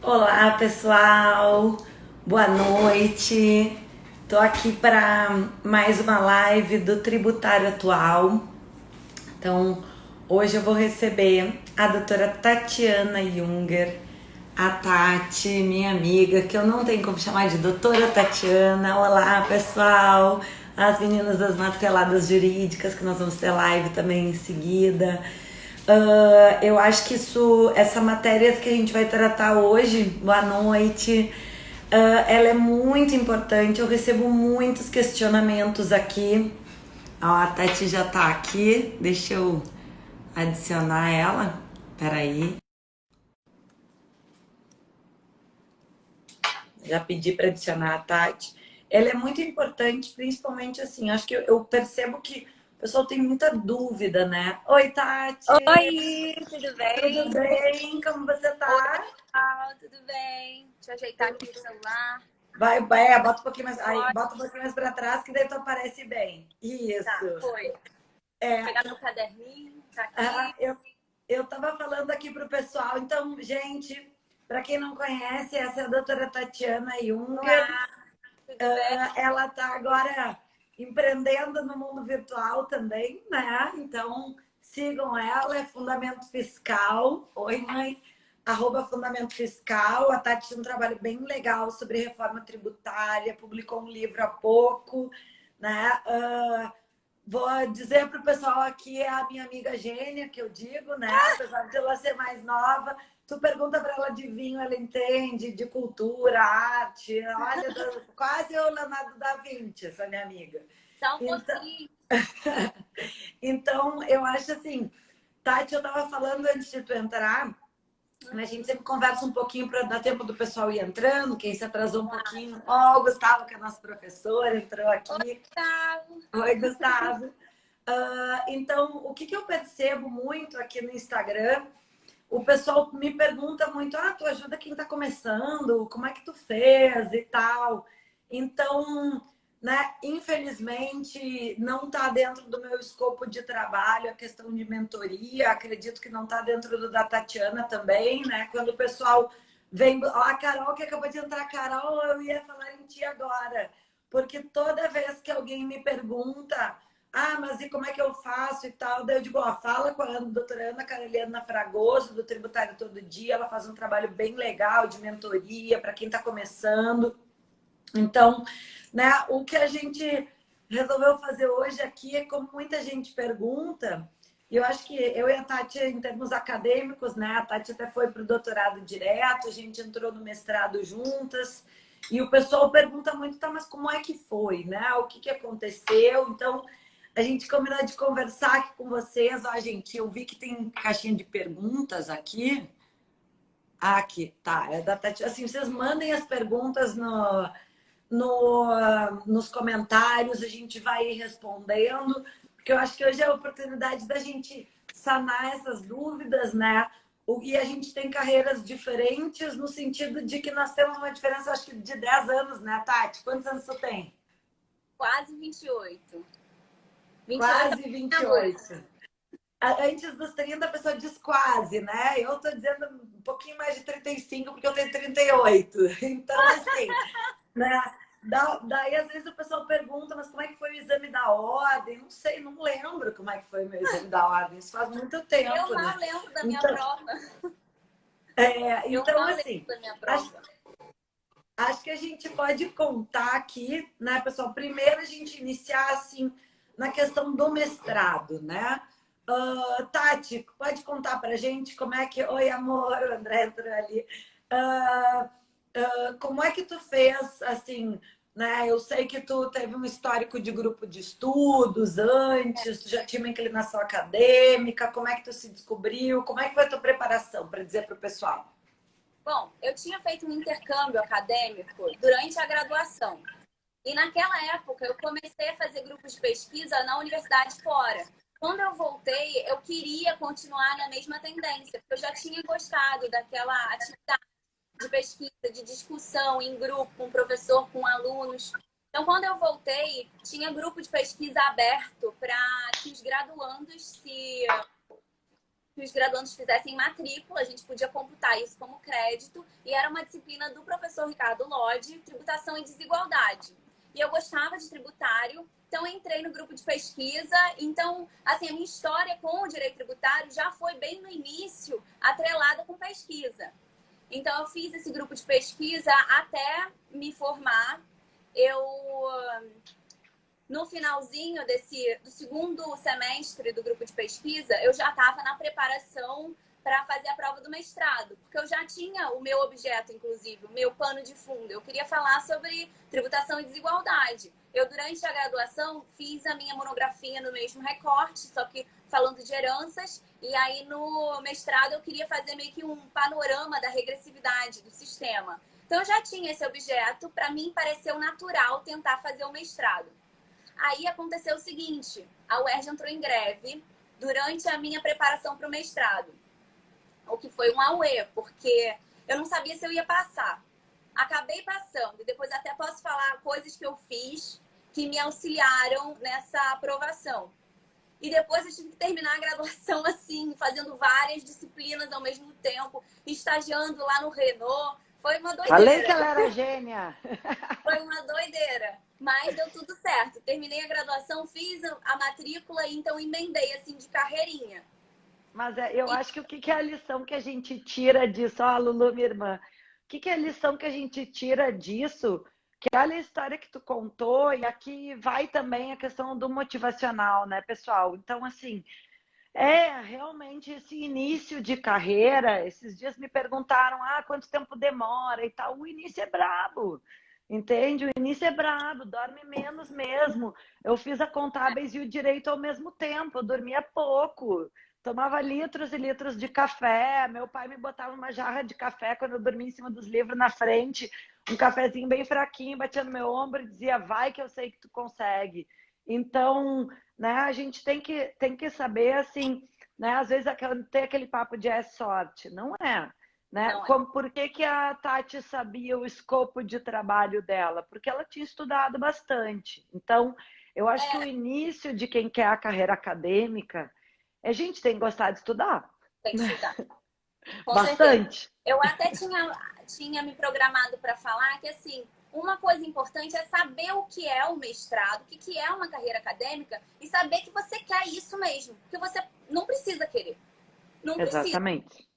Olá, pessoal. Boa noite. Tô aqui para mais uma live do Tributário Atual. Então, hoje eu vou receber a doutora Tatiana Junger, a Tati, minha amiga, que eu não tenho como chamar de doutora Tatiana. Olá, pessoal. As meninas das marteladas jurídicas, que nós vamos ter live também em seguida. Eu acho que essa matéria que a gente vai tratar hoje, boa noite, ela é muito importante. Eu recebo muitos questionamentos aqui. Ó, a Tati já tá aqui, deixa eu adicionar ela. Peraí. Já pedi para adicionar a Tati. Ela é muito importante, principalmente assim, acho que eu percebo que o pessoal tem muita dúvida, né? Oi, Tati, Oi, tudo tudo bem? bem? Como você Oi, tá? pessoal, tudo bem? Deixa eu ajeitar aqui o celular. Bota um pouquinho mais, aí, Pode, bota um pouquinho mais para trás, que daí tu aparece bem. Isso. tá, foi. Vou É, pegar meu caderninho, tá ah, aqui. eu tava falando aqui pro pessoal, então, gente, para quem não conhece, essa é a doutora Tatiana Junger. Olá, tudo bem? Ela tá agora empreendendo no mundo virtual também, né? Então, sigam ela, é Fundamento Fiscal. Oi, mãe. Fundamento Fiscal. A Tati tem um trabalho bem legal sobre reforma tributária, publicou um livro há pouco, né? Vou dizer para o pessoal aqui, é a minha amiga Gênia, que eu digo, né? Apesar de ela ser mais nova, tu pergunta para ela de vinho, ela entende, de cultura, arte. Olha, quase o Leonardo da Vinci, essa minha amiga. Só um Então, pouquinho. então eu acho assim, Tati, eu estava falando antes de tu entrar, a gente sempre conversa um pouquinho para dar tempo do pessoal ir entrando, quem se atrasou um pouquinho. Ó, o Gustavo, que é nosso professor, entrou aqui. Gustavo. Oi, Gustavo. Então, o que eu percebo muito aqui no Instagram, o pessoal me pergunta muito, tu ajuda quem está começando, como é que tu fez e tal. Então, né, infelizmente, não está dentro do meu escopo de trabalho a questão de mentoria, acredito que não está dentro do da Tatiana também, né? Quando o pessoal vem, ó, a Carol que acabou de entrar, Carol, eu ia falar em ti agora, porque toda vez que alguém me pergunta mas e como é que eu faço e tal? Daí eu digo, fala com a doutora Ana Caroliana Fragoso, do Tributário Todo Dia, ela faz um trabalho bem legal de mentoria para quem está começando. Então, né, o que a gente resolveu fazer hoje aqui é como muita gente pergunta, e eu acho que eu e a Tati, em termos acadêmicos, né, a Tati até foi para o doutorado direto, a gente entrou no mestrado juntas, e o pessoal pergunta muito, tá, mas como é que foi, né? O que aconteceu? Então, a gente combinou de conversar aqui com vocês. Ó, gente, eu vi que tem caixinha de perguntas aqui. Aqui, tá. É da Tati. Assim, vocês mandem as perguntas nos comentários, a gente vai ir respondendo, porque eu acho que hoje é a oportunidade da gente sanar essas dúvidas, né? E a gente tem carreiras diferentes no sentido de que nós temos uma diferença, acho que de 10 anos, né, Tati? Quantos anos tu tem? Quase 28. 28 Quase é vinte e agosto. oito. Antes dos 30 a pessoa diz quase, né? Eu tô dizendo um pouquinho mais de 35 porque eu tenho 38. Então, assim, né? Daí, às vezes, o pessoal pergunta, mas como é que foi o exame da ordem? Não sei, não lembro como é que foi o meu exame da ordem. Isso faz muito Eu tempo, mal né? lembro da minha Então, prova. Eu então mal lembro assim, da minha acho, prova. acho que a gente pode contar aqui, né, pessoal? Primeiro, a gente iniciar, assim, na questão do mestrado, né? Tati, pode contar pra gente como é que... Oi, amor, o André entrou ali. Ah, como é que tu fez, assim, né? Eu sei que tu teve um histórico de grupo de estudos antes, tu já tinha uma inclinação acadêmica, como é que tu se descobriu? Como é que foi a tua preparação, para dizer para o pessoal? Bom, eu tinha feito um intercâmbio acadêmico durante a graduação. E naquela época eu comecei a fazer grupos de pesquisa na universidade fora. Quando eu voltei, eu queria continuar na mesma tendência, porque eu já tinha gostado daquela atividade de pesquisa, de discussão em grupo, com o professor, com alunos. Então, quando eu voltei, tinha grupo de pesquisa aberto para que os graduandos que os graduandos fizessem matrícula, a gente podia computar isso como crédito, e era uma disciplina do professor Ricardo Lodge, Tributação e Desigualdade. E eu gostava de tributário, então entrei no grupo de pesquisa. Então, assim, a minha história com o direito tributário já foi bem no início atrelada com pesquisa. Então, eu fiz esse grupo de pesquisa até me formar. No finalzinho do segundo semestre do grupo de pesquisa, eu já estava na preparação para fazer a prova do mestrado, porque eu já tinha o meu objeto, inclusive, o meu pano de fundo. Eu queria falar sobre tributação e desigualdade. Eu, durante a graduação, fiz a minha monografia no mesmo recorte, só que falando de heranças, e aí no mestrado eu queria fazer meio que um panorama da regressividade do sistema. Então, eu já tinha esse objeto, para mim pareceu natural tentar fazer o mestrado. Aí aconteceu o seguinte, a UERJ entrou em greve durante a minha preparação para o mestrado, o que foi um auê, porque eu não sabia se eu ia passar. Acabei passando, e depois até posso falar coisas que eu fiz que me auxiliaram nessa aprovação. E depois eu tive que terminar a graduação assim, fazendo várias disciplinas ao mesmo tempo, estagiando lá no Renault. Foi uma doideira. Falei que ela era gênia. Foi uma doideira. Mas deu tudo certo. Terminei a graduação, fiz a matrícula e então emendei assim de carreirinha. Mas eu acho que o que é a lição que a gente tira disso? Ó, Lulu, minha irmã. O que é a lição que a gente tira disso? Que olha a história que tu contou, e aqui vai também a questão do motivacional, né, pessoal? Então, assim, realmente esse início de carreira, esses dias me perguntaram, quanto tempo demora e tal. O início é brabo, entende? O início é brabo, dorme menos mesmo. Eu fiz a contábeis e o direito ao mesmo tempo, eu dormia pouco. Tomava litros e litros de café. Meu pai me botava uma jarra de café quando eu dormia em cima dos livros na frente. Um cafezinho bem fraquinho, batia no meu ombro e dizia, vai que eu sei que tu consegue. Então, né, a gente tem que saber, assim, né, às vezes tem aquele papo de sorte. Não é. Né? Não é. Por que a Tati sabia o escopo de trabalho dela? Porque ela tinha estudado bastante. Então, eu acho que o início de quem quer a carreira acadêmica, a gente tem que gostar de estudar. Tem que estudar. Com Bastante. certeza. Eu até tinha me programado para falar que, assim, uma coisa importante é saber o que é o mestrado, o que é uma carreira acadêmica e saber que você quer isso mesmo. Porque você não precisa querer. Não precisa. Exatamente.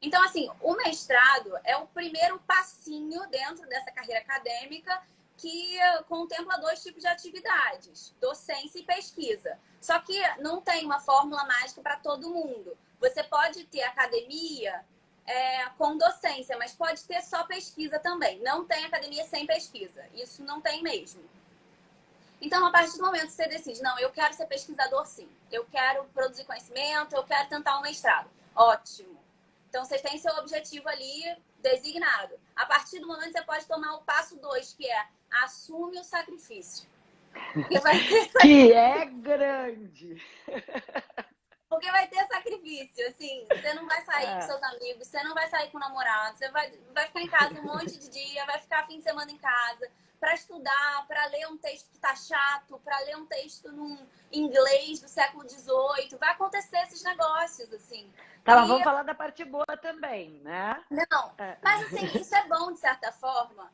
Então, assim, o mestrado é o primeiro passinho dentro dessa carreira acadêmica que contempla 2 tipos de atividades, docência e pesquisa. Só que não tem uma fórmula mágica para todo mundo. Você pode ter academia com docência, mas pode ter só pesquisa também. Não tem academia sem pesquisa. Isso não tem mesmo. Então, a partir do momento que você decide, não, eu quero ser pesquisador sim, eu quero produzir conhecimento, eu quero tentar um mestrado. Ótimo. Então, você tem seu objetivo ali designado. A partir do momento, você pode tomar o passo 2, que é assume o sacrifício. Que é grande. Porque vai ter sacrifício, assim, você não vai sair com seus amigos, você não vai sair com o namorado, você vai ficar em casa um monte de dia, vai ficar fim de semana em casa para estudar, para ler um texto que tá chato, para ler um texto num inglês do século XVIII. Vai acontecer esses negócios, assim. Tá, mas vamos falar da parte boa também, né? Não, mas assim, isso é bom, de certa forma,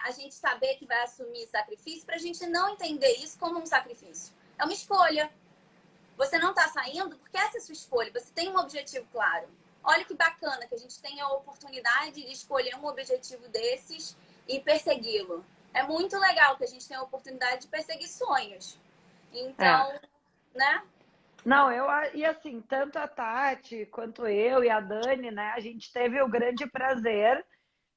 a gente saber que vai assumir sacrifício pra gente não entender isso como um sacrifício. É uma escolha. Você não tá saindo porque essa é a sua escolha. Você tem um objetivo claro. Olha que bacana que a gente tem a oportunidade de escolher um objetivo desses e persegui-lo. É muito legal que a gente tenha a oportunidade de perseguir sonhos. Então, né? Não, e assim, tanto a Tati quanto eu e a Dani, né, a gente teve o grande prazer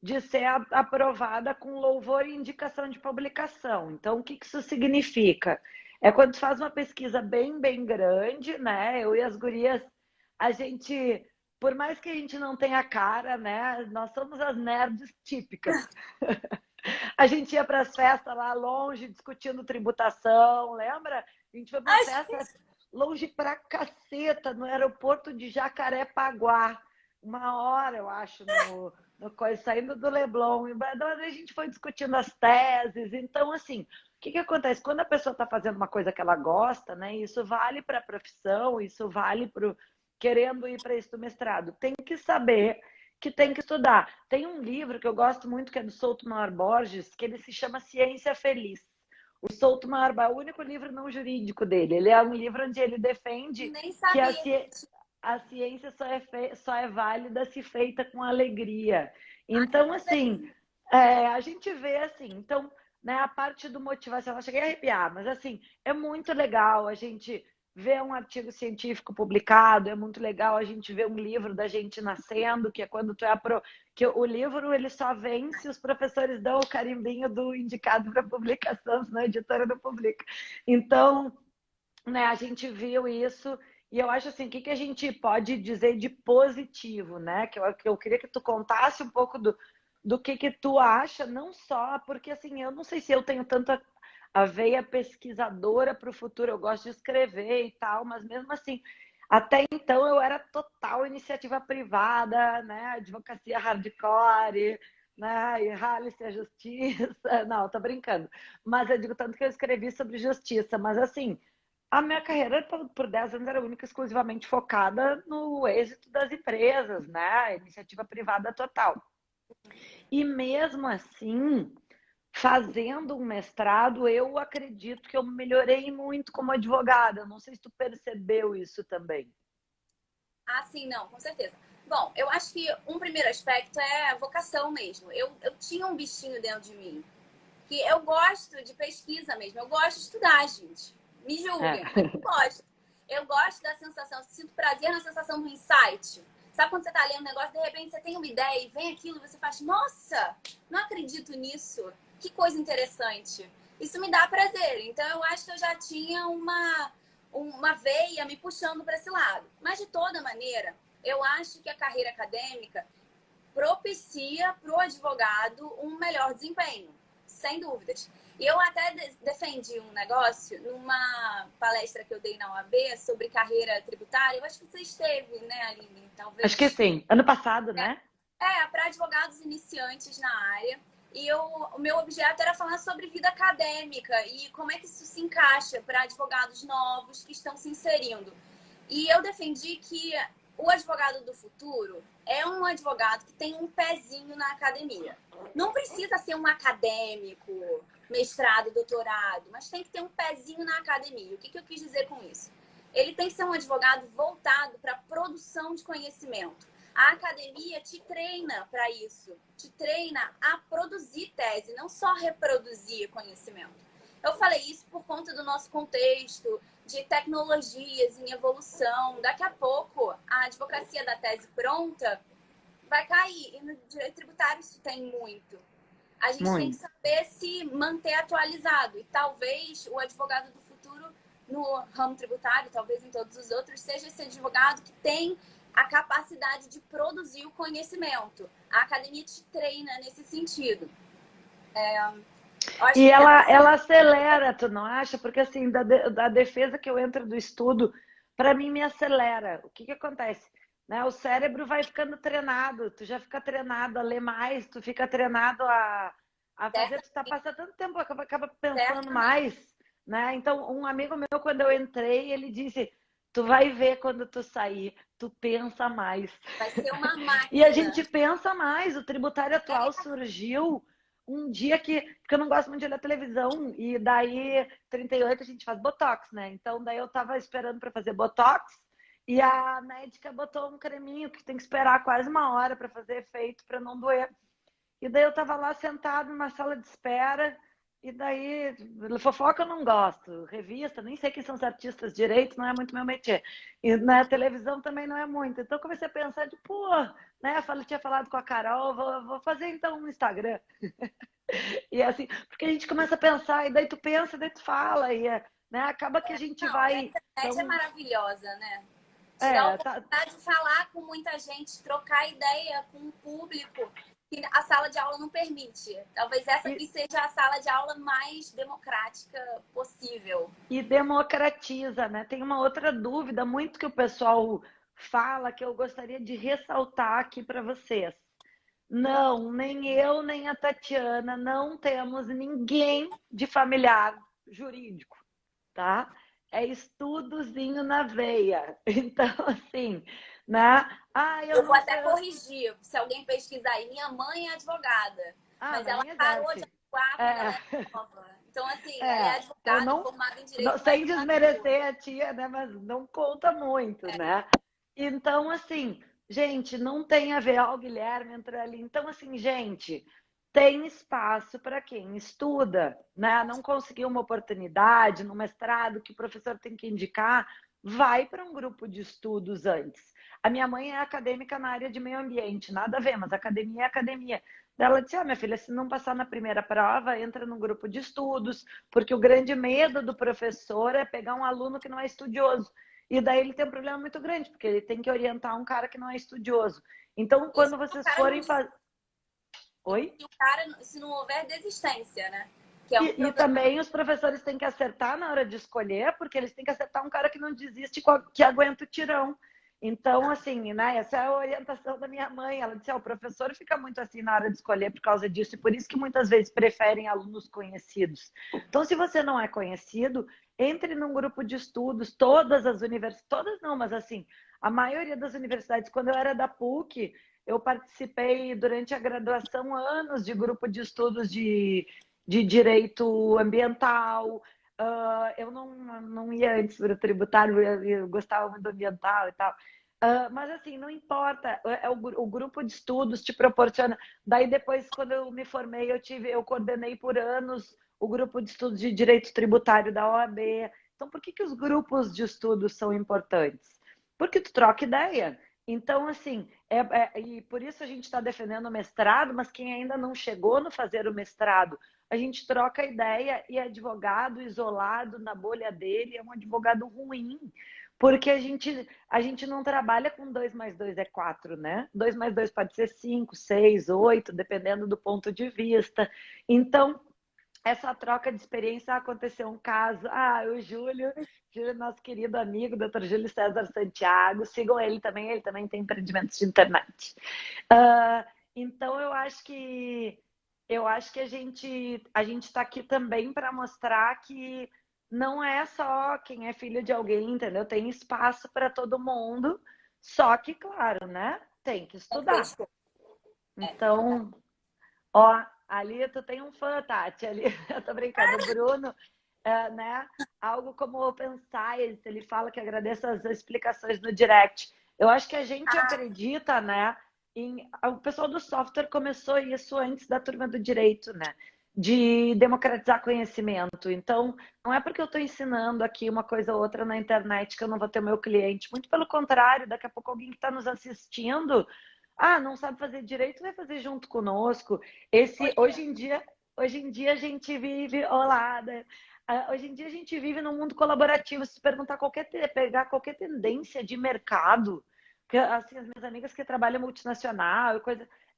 de ser aprovada com louvor e indicação de publicação. Então, o que isso significa? É quando tu faz uma pesquisa bem, bem grande, né? Eu e as gurias, a gente, por mais que a gente não tenha cara, né? Nós somos as nerds típicas. A gente ia para as festas lá longe, discutindo tributação, lembra? A gente foi para as festas longe pra caceta, no aeroporto de Jacarepaguá. 1 hora, eu acho, saindo do Leblon. E a gente foi discutindo as teses. Então, assim, o que acontece? Quando a pessoa está fazendo uma coisa que ela gosta, né? Isso vale para a profissão, isso vale querendo ir para esse mestrado. Tem que saber que tem que estudar. Tem um livro que eu gosto muito, que é do Sotomayor Borges, que ele se chama Ciência Feliz. O Sotomayor Borges é o único livro não jurídico dele. Ele é um livro onde ele defende Nem que sabia. a ciência só é válida se feita com alegria. Então, assim, a gente vê assim, então, né, a parte do motivacional, eu cheguei a arrepiar, mas assim, é muito legal a gente ver um artigo científico publicado, é muito legal a gente ver um livro da gente nascendo, que é quando tu é que o livro ele só vem se os professores dão o carimbinho do indicado para publicação, senão a editora não publica. Então, né, a gente viu isso e eu acho assim, o que a gente pode dizer de positivo, né? Que eu queria que tu contasse um pouco do que tu acha, não só, porque assim, eu não sei se eu tenho tanta a veia pesquisadora para o futuro, eu gosto de escrever e tal, mas mesmo assim, até então eu era total iniciativa privada, né? Advocacia hardcore, né? E rale-se a justiça. Não, tô brincando. Mas eu digo tanto que eu escrevi sobre justiça, mas assim, a minha carreira por 10 anos era única e exclusivamente focada no êxito das empresas, né? Iniciativa privada total. E mesmo assim, fazendo um mestrado, eu acredito que eu melhorei muito como advogada. Não sei se tu percebeu isso também. Ah, sim, não, com certeza. Bom, eu acho que um primeiro aspecto é a vocação mesmo. Eu tinha um bichinho dentro de mim, que eu gosto de pesquisa mesmo, eu gosto de estudar, gente. Me julguem, mas eu gosto. Eu gosto da sensação, sinto prazer na sensação do insight. Sabe quando você tá lendo um negócio, de repente você tem uma ideia e vem aquilo e você faz, nossa, não acredito nisso. Que coisa interessante. Isso me dá prazer. Então eu acho que eu já tinha uma veia me puxando para esse lado. Mas de toda maneira, eu acho que a carreira acadêmica propicia para o advogado um melhor desempenho, sem dúvidas. E eu até defendi um negócio numa palestra que eu dei na OAB sobre carreira tributária. Eu acho que você esteve, né, Aline? Talvez. Acho que sim. Ano passado, né? Para advogados iniciantes na área. E o meu objeto era falar sobre vida acadêmica e como é que isso se encaixa para advogados novos que estão se inserindo. E eu defendi que o advogado do futuro é um advogado que tem um pezinho na academia. Não precisa ser um acadêmico, mestrado, doutorado, mas tem que ter um pezinho na academia. O que eu quis dizer com isso? Ele tem que ser um advogado voltado para a produção de conhecimento. A academia te treina para isso, te treina a produzir tese, não só reproduzir conhecimento. Eu falei isso por conta do nosso contexto de tecnologias em evolução. Daqui a pouco, a advocacia da tese pronta vai cair. E no direito tributário isso tem muito. A gente tem que saber se manter atualizado. E talvez o advogado do futuro, no ramo tributário, talvez em todos os outros, seja esse advogado que tem a capacidade de produzir o conhecimento. A academia te treina nesse sentido. E ela acelera, tu não acha? Porque assim, da defesa que eu entro do estudo, para mim me acelera. O que acontece? Né? O cérebro vai ficando treinado, tu já fica treinado a ler mais, tu fica treinado a fazer, tu tá passando tanto tempo, acaba pensando mais, né? Então, um amigo meu, quando eu entrei, ele disse, tu vai ver quando tu sair, tu pensa mais. Vai ser uma máquina. E a gente pensa mais, o tributário atual surgiu um dia porque eu não gosto muito de olhar televisão, e daí 38 a gente faz botox, né? Então daí eu tava esperando para fazer botox e a médica botou um creminho que tem que esperar quase uma hora para fazer efeito, para não doer. E daí eu tava lá sentado numa sala de espera, e daí fofoca eu não gosto, revista, nem sei quem são os artistas direito, não é muito meu métier. E na televisão também não é muito. Então eu comecei a pensar de, pô, né? Eu tinha falado com a Carol, vou fazer então um Instagram. E assim, porque a gente começa a pensar, e daí tu pensa, daí tu fala, e né, acaba que a gente vai. A internet é maravilhosa, né? Te É, dá a oportunidade de falar com muita gente, trocar ideia com o público, que a sala de aula não permite. Talvez essa aqui seja a sala de aula mais democrática possível. E democratiza, né? Tem uma outra dúvida muito que o pessoal fala que eu gostaria de ressaltar aqui para vocês. Não, nem eu, nem a Tatiana, não temos ninguém de familiar jurídico, tá? é estudozinho na veia. Então, assim, né? Ah, eu Eu vou não até sei. corrigir, se alguém pesquisar aí. Minha mãe é advogada, Ah, mas na ela minha parou de exerce. atuar quando ela É, era nova. Então, assim, ela é é. Então, advogada, formada em Direito, sem mas não atua. desmerecer a tia, né? Mas não conta muito, né? Então, assim, gente, não tem a ver. Ó, o Guilherme entrou ali. Então, assim, gente, tem espaço para quem estuda, né? Não conseguiu uma oportunidade no mestrado que o professor tem que indicar, vai para um grupo de estudos antes. A minha mãe é acadêmica na área de meio ambiente, nada a ver, mas academia é academia. Ela disse: minha filha, se não passar na primeira prova, entra num grupo de estudos, porque o grande medo do professor é pegar um aluno que não é estudioso. E daí ele tem um problema muito grande, porque ele tem que orientar um cara que não é estudioso. Então, Isso quando se o vocês cara não, forem fazer. Oi? se o cara, se não houver desistência, né? Que é um E problema. também os professores têm que acertar na hora de escolher, porque eles têm que acertar um cara que não desiste, que aguenta o tirão. Então, assim, né, essa é a orientação da minha mãe. Ela disse: o professor fica muito assim na hora de escolher por causa disso, e por isso que muitas vezes preferem alunos conhecidos. Então, se você não é conhecido, entre num grupo de estudos. Todas as universidades, todas não, mas assim, a maioria das universidades, quando eu era da PUC, eu participei durante a graduação anos de grupo de estudos de direito ambiental. Eu não ia antes para o tributário, eu gostava muito do ambiental e tal. Mas assim, não importa, o grupo de estudos te proporciona. Daí depois, quando eu me formei, eu coordenei por anos o grupo de estudos de direito tributário da OAB. Então, por que os grupos de estudos são importantes? Porque tu troca ideia. Então, assim, e por isso a gente está defendendo o mestrado, mas quem ainda não chegou no fazer o mestrado, a gente troca ideia, e advogado isolado na bolha dele é um advogado ruim, porque a gente não trabalha com 2 mais 2 é 4, né? 2 mais 2 pode ser 5, 6, 8, dependendo do ponto de vista. Então, essa troca de experiência aconteceu um caso. O Júlio, nosso querido amigo, Dr. Júlio César Santiago, sigam ele também tem empreendimentos de internet. Então eu acho que a gente está aqui também para mostrar que não é só quem é filho de alguém, entendeu? Tem espaço para todo mundo, só que, claro, né? Tem que Tem que ter estudar. escolha. Então, ó, ali tu tem um fã, Tati, ali, eu tô brincando, o Bruno, né? Algo como Open Science, ele fala que agradece as explicações no direct. Eu acho que a gente acredita, né? O pessoal do software começou isso antes da turma do direito, né? De democratizar conhecimento. Então, não é porque eu estou ensinando aqui uma coisa ou outra na internet que eu não vou ter meu cliente. Muito pelo contrário, daqui a pouco alguém que está nos assistindo, não sabe fazer direito, vai fazer junto conosco. Hoje em dia a gente vive, olá, né? Hoje em dia a gente vive num mundo colaborativo. Se perguntar pegar qualquer tendência de mercado, que assim, as minhas amigas que trabalham multinacional,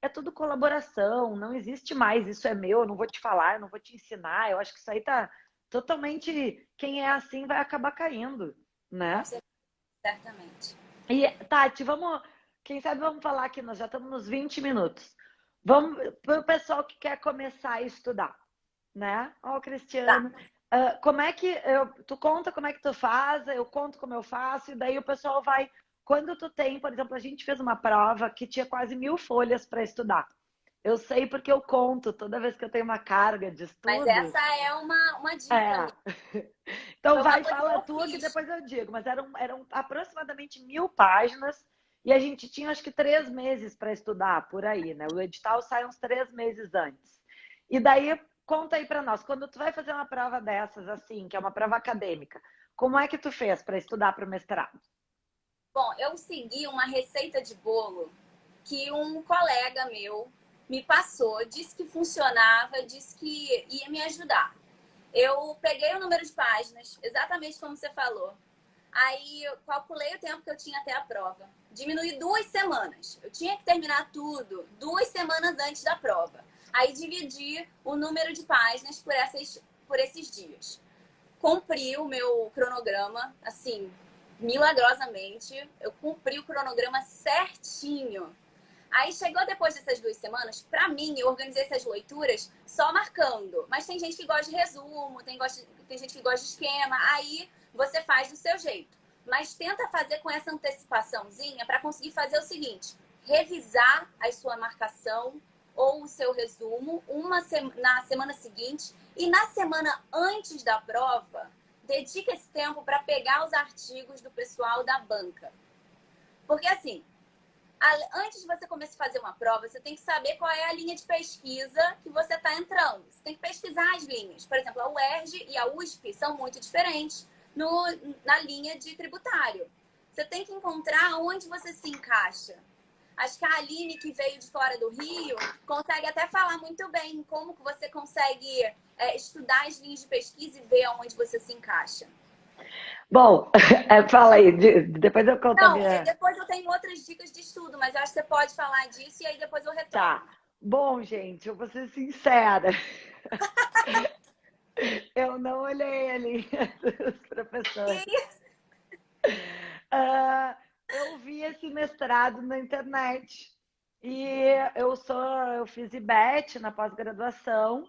é tudo colaboração, não existe mais isso é meu, eu não vou te falar, eu não vou te ensinar. Eu acho que isso aí tá totalmente, quem é assim vai acabar caindo, Com né? certeza, certamente. E, Tati, quem sabe vamos falar aqui, nós já estamos nos 20 minutos. Vamos para o pessoal que quer começar a estudar, né? Ó, o Tá. Cristiano. Como é que tu conta como é que tu faz, eu conto como eu faço, e daí o pessoal vai. Quando tu tem, por exemplo, a gente fez uma prova que tinha quase 1000 folhas para estudar. Eu sei porque eu conto toda vez que eu tenho uma carga de Mas estudo. essa é uma dica É. minha. Então Foi uma vai, coisa que fala a eu tua que fiz. depois eu digo. Mas eram aproximadamente 1000 páginas e a gente tinha acho que 3 meses para estudar por aí, né? O edital sai uns 3 meses antes. E daí conta aí para nós, quando tu vai fazer uma prova dessas assim, que é uma prova acadêmica, como é que tu fez para estudar para o mestrado? Bom, eu segui uma receita de bolo que um colega meu me passou, disse que funcionava, disse que ia me ajudar. Eu peguei o número de páginas, exatamente como você falou. Aí eu calculei o tempo que eu tinha até a prova. Diminui 2 semanas. Eu tinha que terminar tudo 2 semanas antes da prova. Aí dividi o número de páginas por esses dias. Cumpri o meu cronograma, assim, milagrosamente. Eu cumpri o cronograma certinho. Aí chegou depois dessas 2 semanas, pra mim, eu organizei essas leituras só marcando. Mas tem gente que gosta de resumo, tem gente que gosta de esquema. Aí você faz do seu jeito. Mas tenta fazer com essa antecipaçãozinha para conseguir fazer o seguinte: revisar a sua marcação ou o seu resumo na semana seguinte, e na semana antes da prova, dedica esse tempo para pegar os artigos do pessoal da banca. Porque assim, antes de você começar a fazer uma prova, você tem que saber qual é a linha de pesquisa que você está entrando. Você tem que pesquisar as linhas. Por exemplo, a UERJ e a USP são muito diferentes na linha de tributário. Você tem que encontrar onde você se encaixa. Acho que a Aline, que veio de fora do Rio, consegue até falar muito bem como que você consegue estudar as linhas de pesquisa e ver onde você se encaixa. Bom, fala aí, depois eu conto a Não, minha... depois eu tenho outras dicas de estudo, mas eu acho que você pode falar disso e aí depois eu retorno. Tá. Bom, gente, eu vou ser sincera. Eu não olhei ali os professores. Eu vi esse mestrado na internet e eu fiz IBET na pós-graduação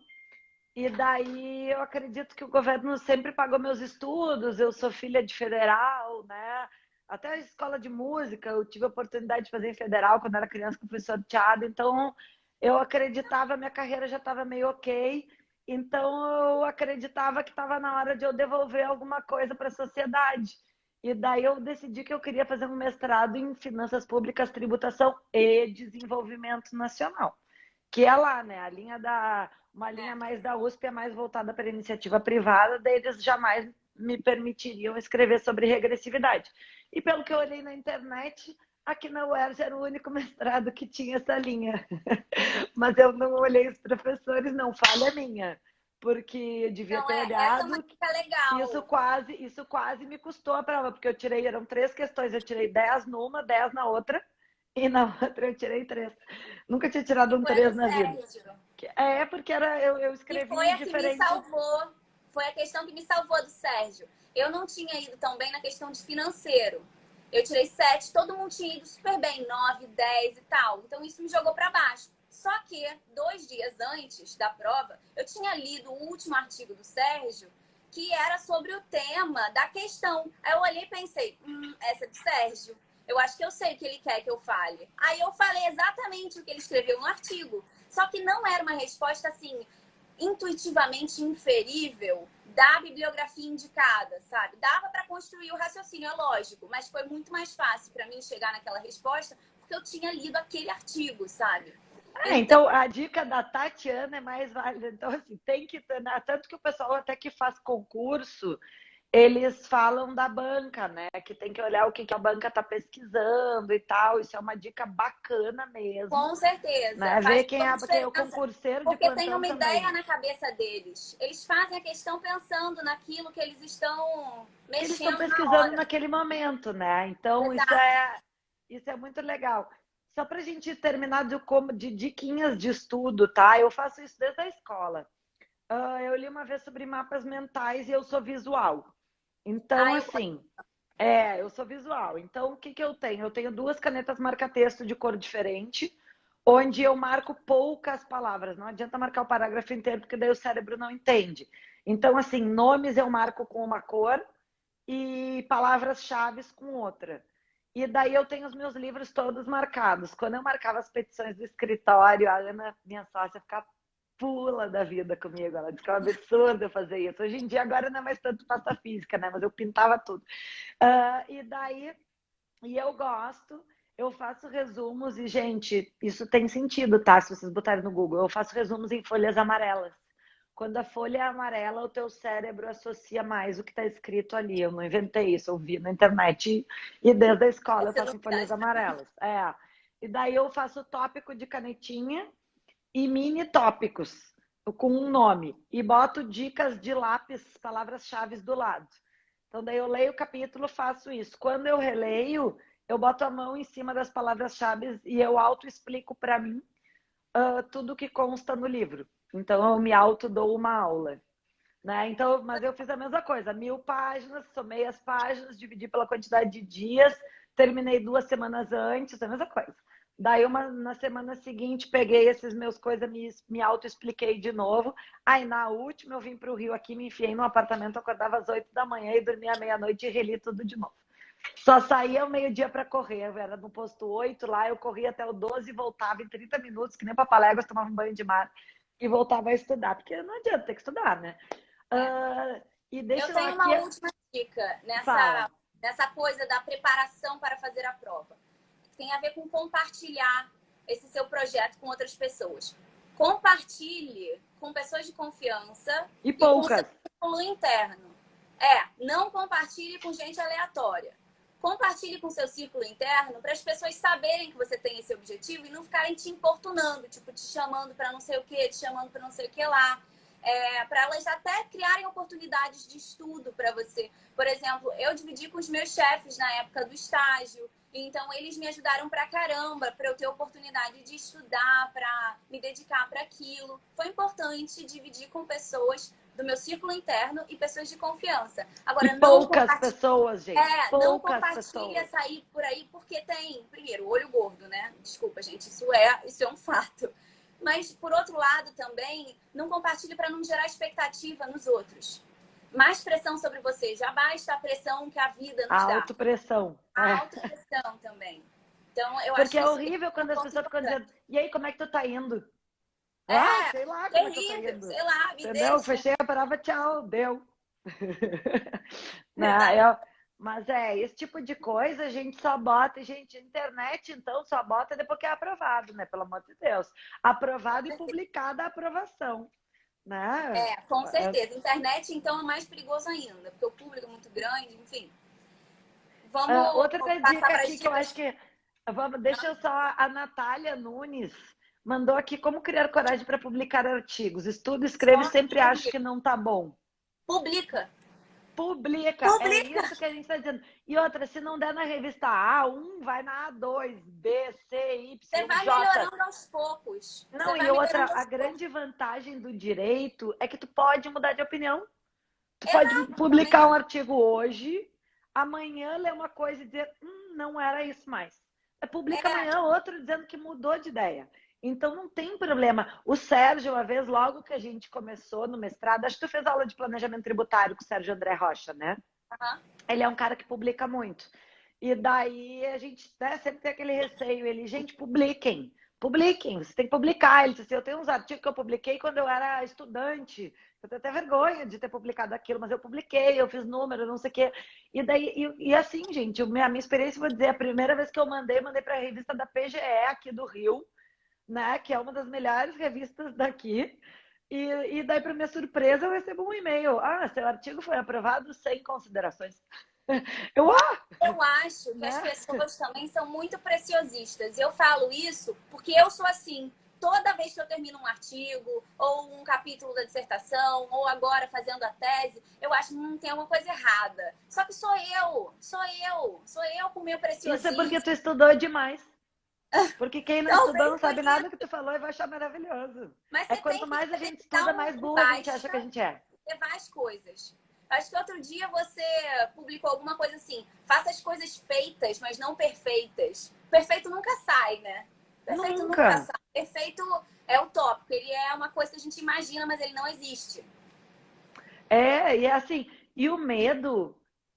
e daí eu acredito que o governo sempre pagou meus estudos. Eu sou filha de federal, né? Até a escola de música eu tive a oportunidade de fazer em federal quando era criança, que eu fui sorteada. Então eu acreditava, minha carreira já estava meio ok. Então eu acreditava que estava na hora de eu devolver alguma coisa para a sociedade. E daí eu decidi que eu queria fazer um mestrado em finanças públicas, tributação e desenvolvimento nacional. Que é lá, né? Uma linha mais da USP é mais voltada para a iniciativa privada, daí eles jamais me permitiriam escrever sobre regressividade. E pelo que eu olhei na internet, aqui na UERJ era o único mestrado que tinha essa linha. Mas eu não olhei os professores, não, falha minha. Porque eu devia ter Essa é uma olhado. dica legal. Isso quase me custou a prova, porque eram 3 questões, eu tirei 10 numa, 10 na outra, e na outra eu tirei 3. Nunca tinha tirado um 3 na vida. Porque eu escrevi e foi a diferente. que me salvou. Foi a questão que me salvou do Sérgio. Eu não tinha ido tão bem na questão de financeiro. Eu tirei 7, todo mundo tinha ido super bem, 9, 10 e tal. Então isso me jogou para baixo. Só que 2 dias antes da prova, eu tinha lido o último artigo do Sérgio, que era sobre o tema da questão. Aí eu olhei e pensei, essa é do Sérgio. Eu acho que eu sei o que ele quer que eu fale. Aí eu falei exatamente o que ele escreveu no artigo. Só que não era uma resposta assim, intuitivamente inferível da bibliografia indicada, sabe? Dava para construir o raciocínio, é lógico, mas foi muito mais fácil para mim chegar naquela resposta porque eu tinha lido aquele artigo, sabe? Então a dica da Tatiana é mais válida. Então, assim, tem que... Tanto que o pessoal até que faz concurso, eles falam da banca, né? Que tem que olhar o que a banca está pesquisando e tal. Isso é uma dica bacana mesmo. Com certeza. Né? Ver quem é o concurseiro de plantão. Porque tem uma ideia na cabeça deles. Eles fazem a questão pensando naquilo que eles estão mexendo. Eles estão pesquisando naquele momento, né? Então, isso é muito legal. Só para a gente terminar de diquinhas de estudo, tá? Eu faço isso desde a escola. Eu li uma vez sobre mapas mentais e eu sou visual. Então, eu sou visual. Então, o que eu tenho? Eu tenho 2 canetas marca-texto de cor diferente, onde eu marco poucas palavras. Não adianta marcar o parágrafo inteiro, porque daí o cérebro não entende. Então, assim, nomes eu marco com uma cor e palavras-chave com outra. E daí eu tenho os meus livros todos marcados. Quando eu marcava as petições do escritório, a Ana, minha sócia, ficava pula da vida comigo. Ela disse que é um absurdo eu fazer isso. Hoje em dia, agora não é mais tanto pasta física, né? Mas eu pintava tudo. E eu gosto, eu faço resumos e, gente, isso tem sentido, tá? Se vocês botarem no Google, eu faço resumos em folhas amarelas. Quando a folha é amarela, o teu cérebro associa mais o que está escrito ali. Eu não inventei isso, eu vi na internet e desde a escola eu faço em folhas amarelas. E daí eu faço tópico de canetinha e mini tópicos com um nome. E boto dicas de lápis, palavras-chave do lado. Então daí eu leio o capítulo, faço isso. Quando eu releio, eu boto a mão em cima das palavras-chave e eu auto-explico para mim tudo que consta no livro. Então eu me auto-dou uma aula. Né? Então, mas eu fiz a mesma coisa, 1000 páginas, somei as páginas, dividi pela quantidade de dias, terminei 2 semanas antes, a mesma coisa. Daí, na semana seguinte, peguei esses meus coisas, me auto-expliquei de novo. Aí, na última, eu vim para o Rio aqui, me enfiei no apartamento, acordava às 8 da manhã e dormia à meia-noite e reli tudo de novo. Só saía ao meio-dia para correr. Eu era no posto 8 lá, eu corria até o 12 e voltava em 30 minutos, que nem Papaléguas, tomava um banho de mar e voltava a estudar, porque não adianta ter que estudar, né? E deixa eu tenho aqui... uma última dica nessa coisa da preparação para fazer a prova. Tem a ver com compartilhar esse seu projeto com outras pessoas. Compartilhe com pessoas de confiança e poucas. Com seu círculo interno. Não compartilhe com gente aleatória. Compartilhe com seu círculo interno para as pessoas saberem que você tem esse objetivo e não ficarem te importunando, tipo, te chamando para não sei o que, te chamando para não sei o que lá. Para elas até criarem oportunidades de estudo para você. Por exemplo, eu dividi com os meus chefes na época do estágio. Então, eles me ajudaram pra caramba, para eu ter oportunidade de estudar, para me dedicar para aquilo. Foi importante dividir com pessoas do meu círculo interno e pessoas de confiança. Agora, e poucas pessoas, gente. Não compartilha sair por aí, porque tem, primeiro, olho gordo, né? Desculpa, gente, isso é um fato. Mas, por outro lado, também, não compartilhe para não gerar expectativa nos outros. Mais pressão sobre você. Já basta a pressão que a vida nos dá. Autopressão. A autopressão também. Então, eu Porque acho é horrível quando as pessoas ficam dizendo, e aí, como é que tu tá indo? Sei lá como é que eu tô indo. Sei lá, me entendeu? deixa. Fechei a parava, tchau, deu. Mas esse tipo de coisa a gente só bota, gente, internet então só bota depois que é aprovado, né? Pelo amor de Deus. Aprovado e publicada a aprovação. Né? Com certeza. Internet, então, é mais perigoso ainda, porque o público é muito grande, enfim. Vamos outra dica aqui que eu acho que... Deixa eu só... A Natália Nunes mandou aqui como criar coragem para publicar artigos. Estuda, escreve, sempre acho que não tá bom. Publica. É isso que a gente está dizendo. E outra, se não der na revista A1, vai na A2, B, C, Y, Você vai J. melhorando aos poucos. Não, e outra, a grande vantagem do direito é que tu pode mudar de opinião. Tu pode publicar um artigo hoje, amanhã ler uma coisa e dizer, não era isso mais. Publica amanhã outro dizendo que mudou de ideia. Então, não tem problema. O Sérgio, uma vez, logo que a gente começou no mestrado, acho que tu fez aula de planejamento tributário com o Sérgio André Rocha, né? Ele é um cara que publica muito. E daí, a gente sempre tem aquele receio. Gente, publiquem, você tem que publicar. Ele disse assim, eu tenho uns artigos que eu publiquei quando eu era estudante. Eu tenho até vergonha de ter publicado aquilo, mas eu publiquei, eu fiz número, não sei o quê. E daí, e assim, gente, a minha experiência, vou dizer, a primeira vez que eu mandei para a revista da PGE aqui do Rio, né, que é uma das melhores revistas daqui, e daí, para minha surpresa, eu recebo um e-mail. Seu artigo foi aprovado sem considerações. Eu acho que as pessoas também são muito preciosistas. Eu falo isso porque eu sou assim. Toda vez que eu termino um artigo, ou um capítulo da dissertação, ou agora fazendo a tese, eu acho que tem alguma coisa errada. Só que sou eu com o meu preciosismo. Isso é porque tu estudou demais. Porque quem não estudou não sabe nada que tu falou e vai achar maravilhoso. Mas quanto mais a gente estuda, mais burra a gente acha que a gente é. Levar as coisas. Acho que outro dia você publicou alguma coisa assim, faça as coisas feitas, mas não perfeitas. Perfeito nunca sai, né? Perfeito nunca sai. Perfeito é utópico, ele é uma coisa que a gente imagina, mas ele não existe. E é assim, e o medo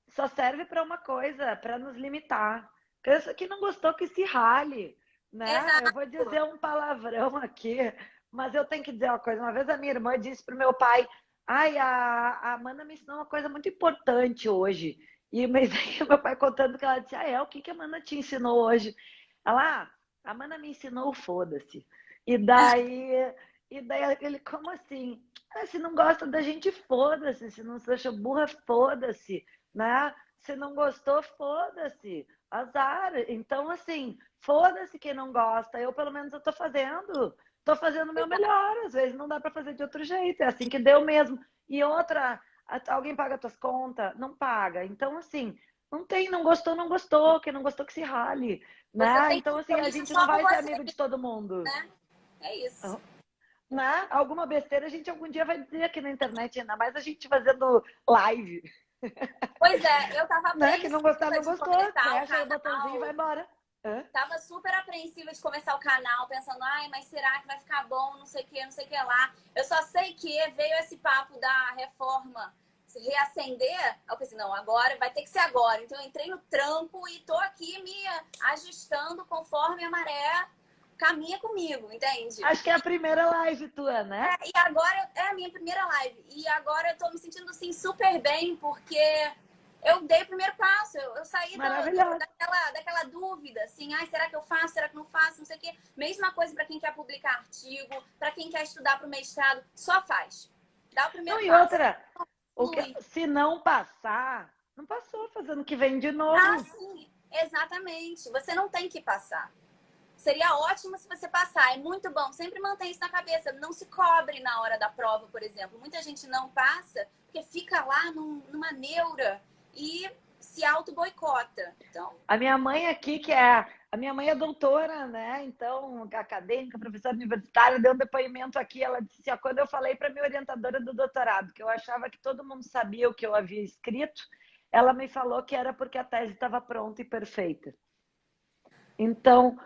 só serve para uma coisa, para nos limitar. Quem não gostou que se rale, né? Exato. Eu vou dizer um palavrão aqui, mas eu tenho que dizer uma coisa. Uma vez a minha irmã disse pro meu pai, a Amanda me ensinou uma coisa muito importante hoje. E meu pai contando que ela disse, o que a Amanda te ensinou hoje? Ela, a Amanda me ensinou o foda-se. E daí ele, como assim? Se não gosta da gente, foda-se. Se não se acha burra, foda-se. Né? Se não gostou, foda-se. Azar. Então, assim, foda-se quem não gosta. Eu, pelo menos, eu tô fazendo o meu melhor. Às vezes não dá para fazer de outro jeito. É assim que deu mesmo. E outra, alguém paga tuas contas? Não paga. Então, assim, não gostou, não gostou. Quem não gostou que se rale. Né? Então, assim, a gente não vai ser amigo de todo mundo. Né? É isso. Né? Alguma besteira a gente algum dia vai dizer aqui na internet, ainda mais a gente fazendo live. Pois é, eu tava né? Que não gostar, não gostou. Fecha o botãozinho e vai embora. Tava super apreensiva de começar o canal, pensando, ai, mas será que vai ficar bom, não sei o que, não sei o que lá. Eu só sei que veio esse papo da reforma se reacender. Aí eu pensei, não, agora vai ter que ser agora. Então eu entrei no tranco e tô aqui me ajustando conforme a maré caminha comigo, entende? Acho que é a primeira live tua, né? E agora é a minha primeira live. E agora eu tô me sentindo assim super bem, porque eu dei o primeiro passo. Eu saí Maravilhoso. daquela dúvida, assim, ai, será que eu faço? Será que não faço? Não sei o quê. Mesma coisa para quem quer publicar artigo, para quem quer estudar para o mestrado, só faz. Dá o Não, primeiro e passo. outra, Flui. se não passar, não passou, fazendo que vem de Ah, novo. sim, exatamente. Você não tem que passar. Seria ótimo se você passar, é muito bom. Sempre mantém isso na cabeça. Não se cobre na hora da prova, por exemplo. Muita gente não passa porque fica lá numa neura e se auto-boicota. Então, A minha mãe aqui, a minha mãe é doutora, né? Então, acadêmica, professora universitária, deu um depoimento aqui. Ela disse, ó, quando eu falei para minha orientadora do doutorado que eu achava que todo mundo sabia o que eu havia escrito, ela me falou que era porque a tese estava pronta e perfeita. Então,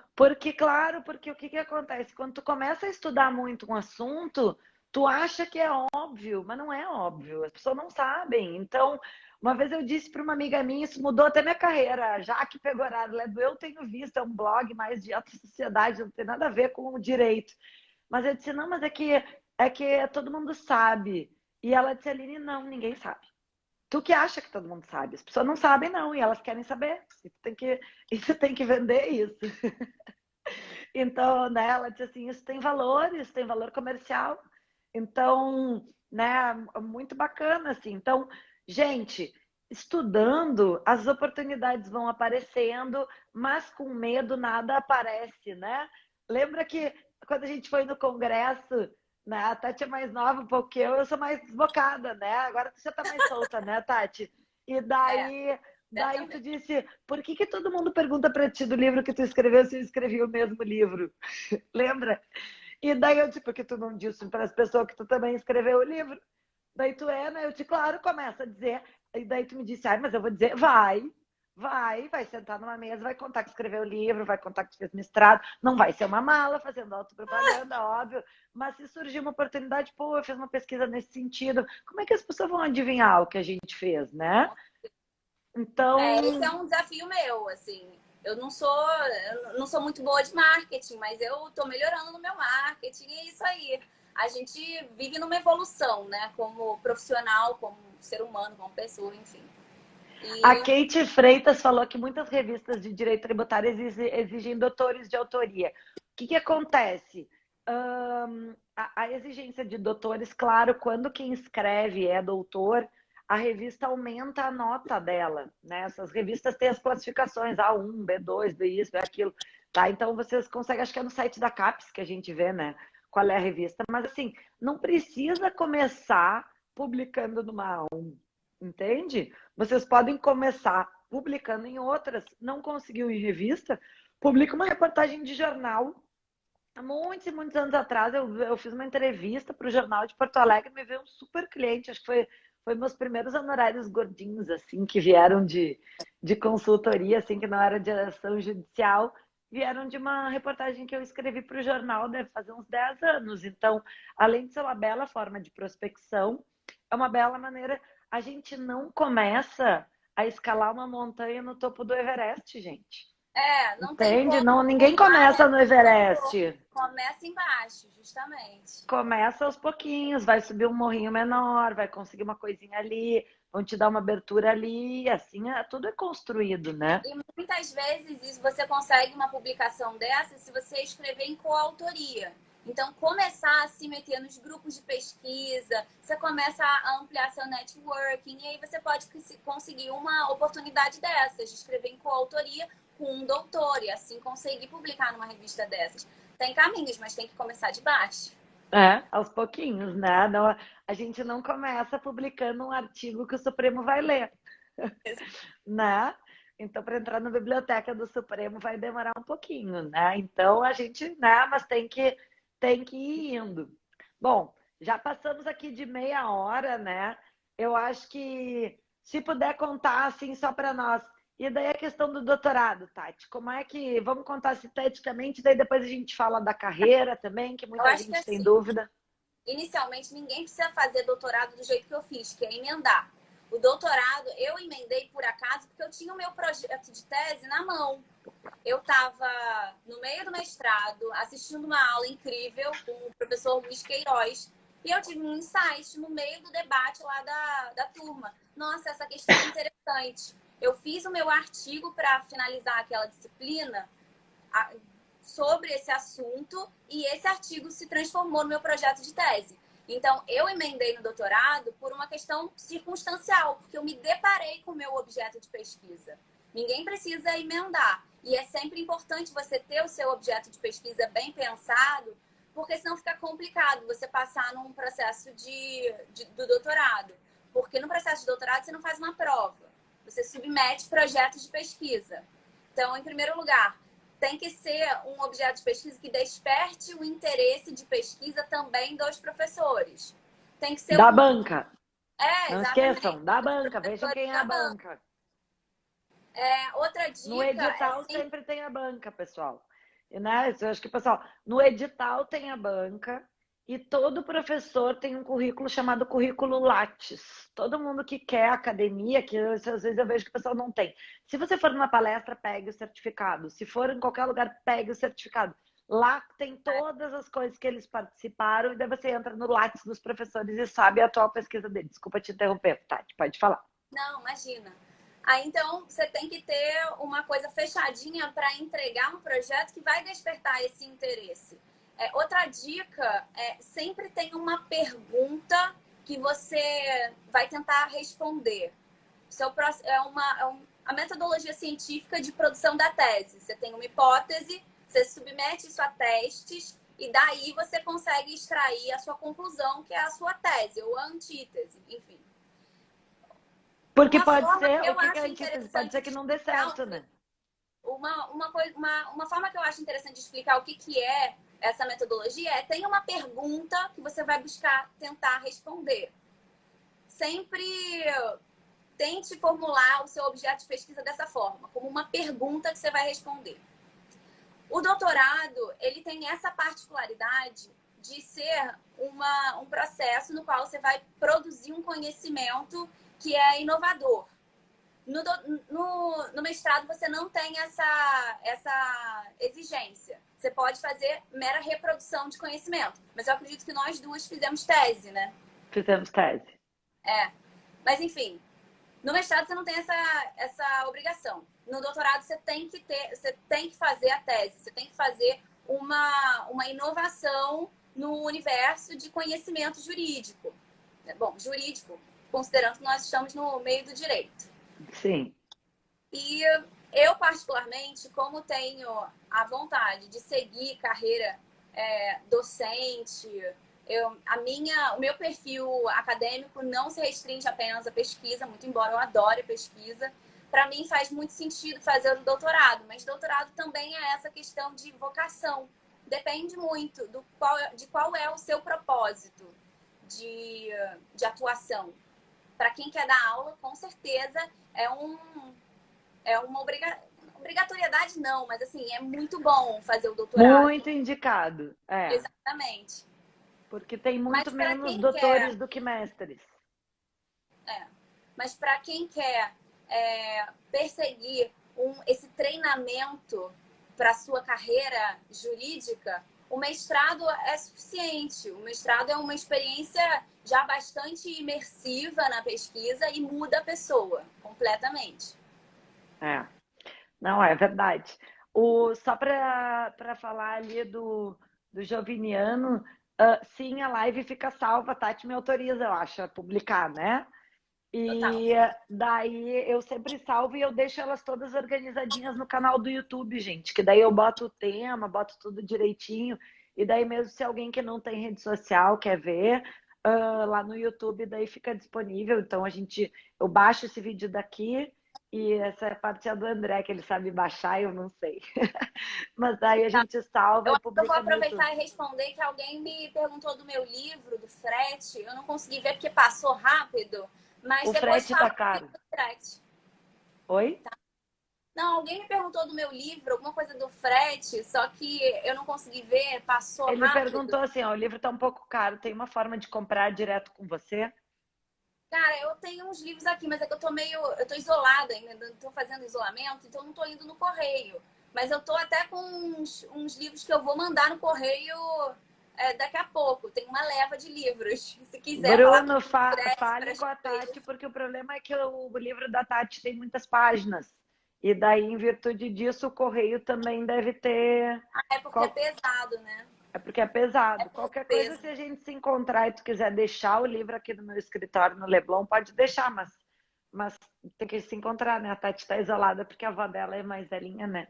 claro, porque o que acontece? Quando tu começa a estudar muito um assunto, tu acha que é óbvio, mas não é óbvio, as pessoas não sabem. Então, uma vez eu disse para uma amiga minha, isso mudou até minha carreira, já que pegou horário, eu tenho visto, é um blog mais de alta sociedade, não tem nada a ver com o direito. Mas eu disse, não, mas é que todo mundo sabe. E ela disse, Aline, não, ninguém sabe. Tu que acha que todo mundo sabe. As pessoas não sabem, não, e elas querem saber. E tu tem que vender isso. Então, né, ela disse assim, isso tem valor, isso tem valor comercial. Então, né, muito bacana, assim. Então, gente, estudando, as oportunidades vão aparecendo, mas com medo nada aparece, né? Lembra que quando a gente foi no congresso, né, a Tati é mais nova um pouco que eu sou mais desbocada, né? Agora tu já tá mais solta, né, Tati? E daí tu certamente. disse, por que todo mundo pergunta para ti do livro que tu escreveu se eu escrevi o mesmo livro? Lembra? E daí eu disse, porque tu não disse para as pessoas que tu também escreveu o livro? Daí tu né? Eu disse, claro, começa a dizer. E daí tu me disse, ai, mas eu vou dizer, vai sentar numa mesa, vai contar que escreveu o livro, vai contar que fez mestrado, não vai ser uma mala fazendo autopropaganda, óbvio, mas se surgir uma oportunidade, pô, eu fiz uma pesquisa nesse sentido, como é que as pessoas vão adivinhar o que a gente fez, né? Esse é Então, um desafio meu, assim. Eu não sou muito boa de marketing, mas eu tô melhorando no meu marketing e é isso aí. A gente vive numa evolução, né? Como profissional, como ser humano, como pessoa, enfim. a E Kate Freitas falou que muitas revistas de direito tributário exigem doutores de autoria. O que acontece? A exigência de doutores, claro, quando quem escreve é doutor, a revista aumenta a nota dela, né? Essas revistas têm as classificações A1, B2, B isso, B aquilo, tá? Então vocês conseguem, acho que é no site da CAPES que a gente vê, né? Qual é a revista, mas assim, não precisa começar publicando numa A1, entende? Vocês podem começar publicando em outras, não conseguiu em revista, publica uma reportagem de jornal. Há muitos e muitos anos atrás, eu fiz uma entrevista para o Jornal de Porto Alegre, me veio um super cliente, acho que foi meus primeiros honorários gordinhos, assim, que vieram de consultoria, assim, que não era de ação judicial, vieram de uma reportagem que eu escrevi para o jornal, deve fazer uns 10 anos. Então, além de ser uma bela forma de prospecção, é uma bela maneira. A gente não começa a escalar uma montanha no topo do Everest, gente. não tem Entende? como Não, ninguém pular, né? começa no Everest. Começa embaixo, justamente. Começa aos pouquinhos, vai subir um morrinho menor, vai conseguir uma coisinha ali, vão te dar uma abertura ali, assim, tudo é construído, né? E muitas vezes isso você consegue uma publicação dessa se você escrever em coautoria. Então, começar a se meter nos grupos de pesquisa, você começa a ampliar seu networking, e aí você pode conseguir uma oportunidade dessas, de escrever em coautoria com um doutor, e assim conseguir publicar numa revista dessas. Tem caminhos, mas tem que começar de baixo. Aos pouquinhos, né? Não, a gente não começa publicando um artigo que o Supremo vai ler, né? Então, para entrar na biblioteca do Supremo vai demorar um pouquinho, né? Então, a gente, né? Mas tem que ir indo. Bom, já passamos aqui de meia hora, né? Eu acho que se puder contar, assim, só para nós, E daí a questão do doutorado, Tati, como é que... Vamos contar sinteticamente, daí depois a gente fala da carreira também, que Eu muita acho que gente tem assim, dúvida. inicialmente ninguém precisa fazer doutorado do jeito que eu fiz, que é emendar. O doutorado, eu emendei por acaso, porque eu tinha o meu projeto de tese na mão. Eu estava no meio do mestrado, assistindo uma aula incrível com o professor Luiz Queiroz, e eu tive um insight no meio do debate lá da turma. Nossa, essa questão é interessante. Eu fiz o meu artigo para finalizar aquela disciplina sobre esse assunto e esse artigo se transformou no meu projeto de tese. Então, eu emendei no doutorado por uma questão circunstancial, porque eu me deparei com o meu objeto de pesquisa. Ninguém precisa emendar. E é sempre importante você ter o seu objeto de pesquisa bem pensado, porque senão fica complicado você passar num processo do doutorado. Porque no processo de doutorado você não faz uma prova. Você submete projetos de pesquisa. Então, em primeiro lugar, tem que ser um objeto de pesquisa que desperte o interesse de pesquisa também dos professores. Tem que ser Da banca. Não exatamente. esqueçam, da banca. Vejam quem é a banca. Outra dica No edital sempre tem a banca, pessoal. E, né, eu acho que, pessoal, no edital tem a banca e todo professor tem um currículo chamado currículo Lattes. Todo mundo que quer academia, que às vezes eu vejo que o pessoal não tem. Se você for numa palestra, pegue o certificado. Se for em qualquer lugar, pegue o certificado. Lá tem todas as coisas que eles participaram e daí você entra no Lattes dos professores e sabe a atual pesquisa deles. Desculpa te interromper, Tati, pode falar. Não, imagina. Aí, então, você tem que ter uma coisa fechadinha para entregar um projeto que vai despertar esse interesse. Outra dica sempre tem uma pergunta que você vai tentar responder. A metodologia científica de produção da tese. Você tem uma hipótese, você submete isso a testes e daí você consegue extrair a sua conclusão, que é a sua tese ou a antítese, enfim. Porque Uma pode forma ser, que eu o que é acho antítese? Pode ser que não dê certo, né? Uma forma que eu acho interessante de explicar o que é essa metodologia tem uma pergunta que você vai buscar tentar responder. Sempre tente formular o seu objeto de pesquisa dessa forma, como uma pergunta que você vai responder. O doutorado, ele tem essa particularidade de ser um processo no qual você vai produzir um conhecimento que é inovador. No mestrado, você não tem essa exigência. Você pode fazer mera reprodução de conhecimento. Mas eu acredito que nós duas fizemos tese, né? Fizemos tese. Mas, enfim, no mestrado você não tem essa obrigação. No doutorado você tem que fazer a tese. Você tem que fazer uma inovação no universo de conhecimento jurídico. Bom, jurídico, considerando que nós estamos no meio do direito. Sim. E eu, particularmente, como tenho a vontade de seguir carreira docente, o meu perfil acadêmico não se restringe apenas à pesquisa, muito embora eu adore pesquisa. Para mim faz muito sentido fazer o doutorado, mas doutorado também é essa questão de vocação. Depende muito de qual é o seu propósito de atuação. Para quem quer dar aula, com certeza é uma obrigatoriedade, não, mas assim, é muito bom fazer o doutorado. Muito indicado. Exatamente. Porque tem muito menos doutores do que mestres. Mas para quem quer perseguir esse treinamento para a sua carreira jurídica, o mestrado é suficiente. O mestrado é uma experiência já bastante imersiva na pesquisa e muda a pessoa completamente. Não, é verdade. Só para falar ali do Joviniano, sim, a live fica salva, a Tati me autoriza, eu acho, a publicar, né? E daí eu sempre salvo e eu deixo elas todas organizadinhas no canal do YouTube, gente. Que daí eu boto o tema, boto tudo direitinho. E daí mesmo se alguém que não tem rede social quer ver, lá no YouTube daí fica disponível. Então eu baixo esse vídeo daqui e essa parte é do André, que ele sabe baixar, eu não sei. Mas daí a gente salva e publica. Eu vou aproveitar e responder que alguém me perguntou do meu livro, do frete. Eu não consegui ver porque passou rápido. Mas o depois frete tá caro. frete. Oi? Não, alguém me perguntou do meu livro, alguma coisa do frete, só que eu não consegui ver, passou Ele rápido. perguntou assim, ó, o livro tá um pouco caro, tem uma forma de comprar direto com você? Cara, eu tenho uns livros aqui, mas é que eu tô isolada ainda, tô fazendo isolamento, então não tô indo no correio. Mas eu tô até com uns livros que eu vou mandar no correio daqui a pouco. Tem uma leva de livros. Se quiser falar Bruno, comigo direto para fale as com a Tati, coisas. porque o problema é que o livro da Tati tem muitas páginas. E daí, em virtude disso, o correio também deve ter. É porque é pesado, né? É porque é É pesado. pelo Qualquer coisa, peso. se a gente se encontrar e tu quiser deixar o livro aqui no meu escritório no Leblon, pode deixar, mas tem que se encontrar, né? A Tati tá isolada porque a avó dela é mais velhinha, né?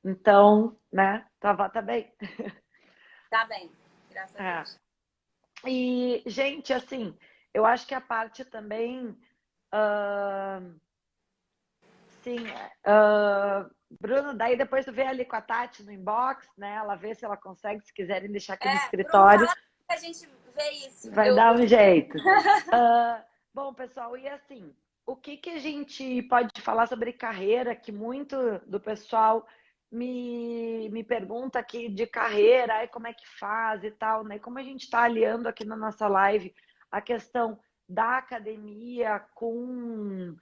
Então, né? Tua avó tá bem. Tá bem, graças a É. Deus. E, gente, assim, eu acho que a parte também. ah, sim, Bruno, daí depois tu vê ali com a Tati no inbox, né? Ela vê se ela consegue, se quiserem deixar aqui no Bruno, escritório, fala que a gente vê isso. vai dar um jeito. Bom, pessoal, e assim, o que que a gente pode falar sobre carreira, que muito do pessoal me pergunta aqui de carreira, aí como é que faz e tal, né? Como a gente está aliando aqui na nossa live a questão da academia com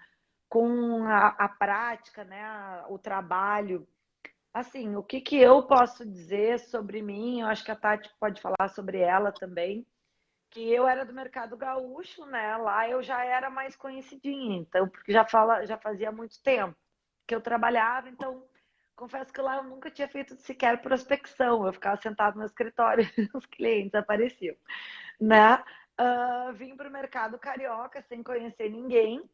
a prática, né? O trabalho. Assim, o que que eu posso dizer sobre mim? Eu acho que a Tati pode falar sobre ela também, que eu era do mercado gaúcho, né? Lá eu já era mais conhecidinha, então, porque já fazia muito tempo que eu trabalhava, então confesso que lá eu nunca tinha feito sequer prospecção. Eu ficava sentado no escritório, os clientes apareciam, né? Vim para o mercado carioca sem conhecer ninguém,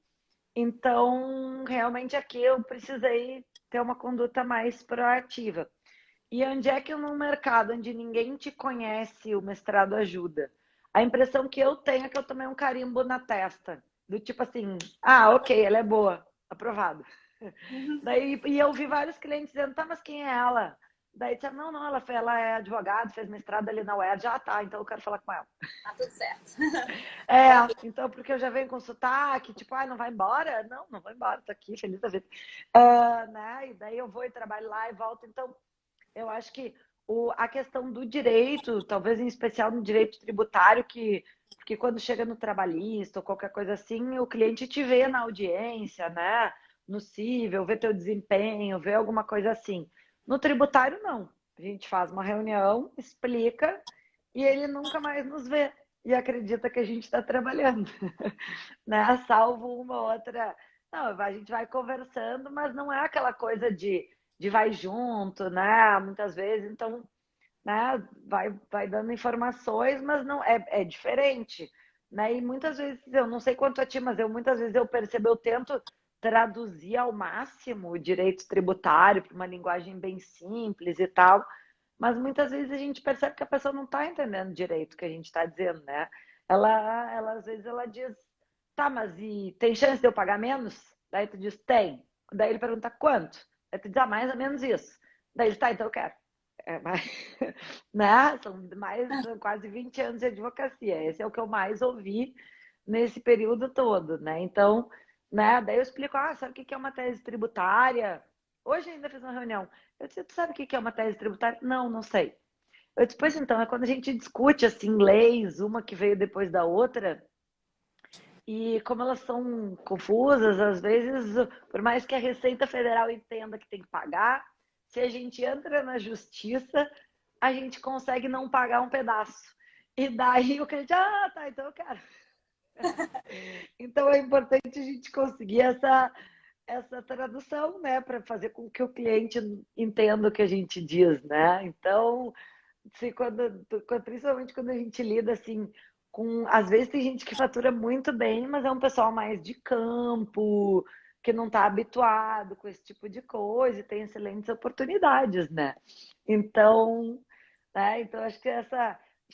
então realmente aqui eu precisei ter uma conduta mais proativa. E onde é que num mercado onde ninguém te conhece, o mestrado ajuda? A impressão que eu tenho é que eu tomei um carimbo na testa. Do tipo assim, ah, ok, ela é boa, aprovado. Daí, e eu vi vários clientes dizendo, tá, mas quem é ela? Daí disseram, não, ela é advogada, fez mestrado ali na UERJ. Já tá, então eu quero falar com ela. Tá tudo certo. É, então, porque eu já venho com sotaque, tipo, não vai embora? Não, não vou embora, tô aqui, feliz da vida. Né? E daí eu vou e trabalho lá e volto. Então, eu acho que a questão do direito, talvez em especial no direito tributário, porque quando chega no trabalhista ou qualquer coisa assim, o cliente te vê na audiência, né? No cível, vê teu desempenho, vê alguma coisa assim. No tributário, não. A gente faz uma reunião, explica e ele nunca mais nos vê e acredita que a gente está trabalhando, né? Salvo uma outra. Não, a gente vai conversando, mas não é aquela coisa de vai junto, né? Muitas vezes, então, né? Vai dando informações, mas não é diferente, né? E muitas vezes, eu não sei quanto a ti, mas muitas vezes eu percebo, eu tento traduzir ao máximo o direito tributário para uma linguagem bem simples e tal, mas muitas vezes a gente percebe que a pessoa não está entendendo direito o que a gente está dizendo, né? Às vezes ela diz, tá, mas e tem chance de eu pagar menos? Daí tu diz, tem. Daí ele pergunta quanto? Daí tu diz, mais ou menos isso. Daí ele, tá, então eu quero. Mas, né? São quase 20 anos de advocacia. Esse é o que eu mais ouvi nesse período todo, né? Então, né? Daí eu explico, sabe o que é uma tese tributária? Hoje ainda fiz uma reunião. Eu disse, tu sabe o que é uma tese tributária? Não, não sei. Eu disse, pois então, é quando a gente discute assim leis, uma que veio depois da outra, e como elas são confusas, às vezes, por mais que a Receita Federal entenda que tem que pagar, se a gente entra na justiça, a gente consegue não pagar um pedaço. E daí o cliente, tá, então eu quero. Então é importante a gente conseguir essa tradução, né, para fazer com que o cliente entenda o que a gente diz, né? Então, se principalmente quando a gente lida assim com, às vezes tem gente que fatura muito bem, mas é um pessoal mais de campo, que não está habituado com esse tipo de coisa e tem excelentes oportunidades, né? Então, então acho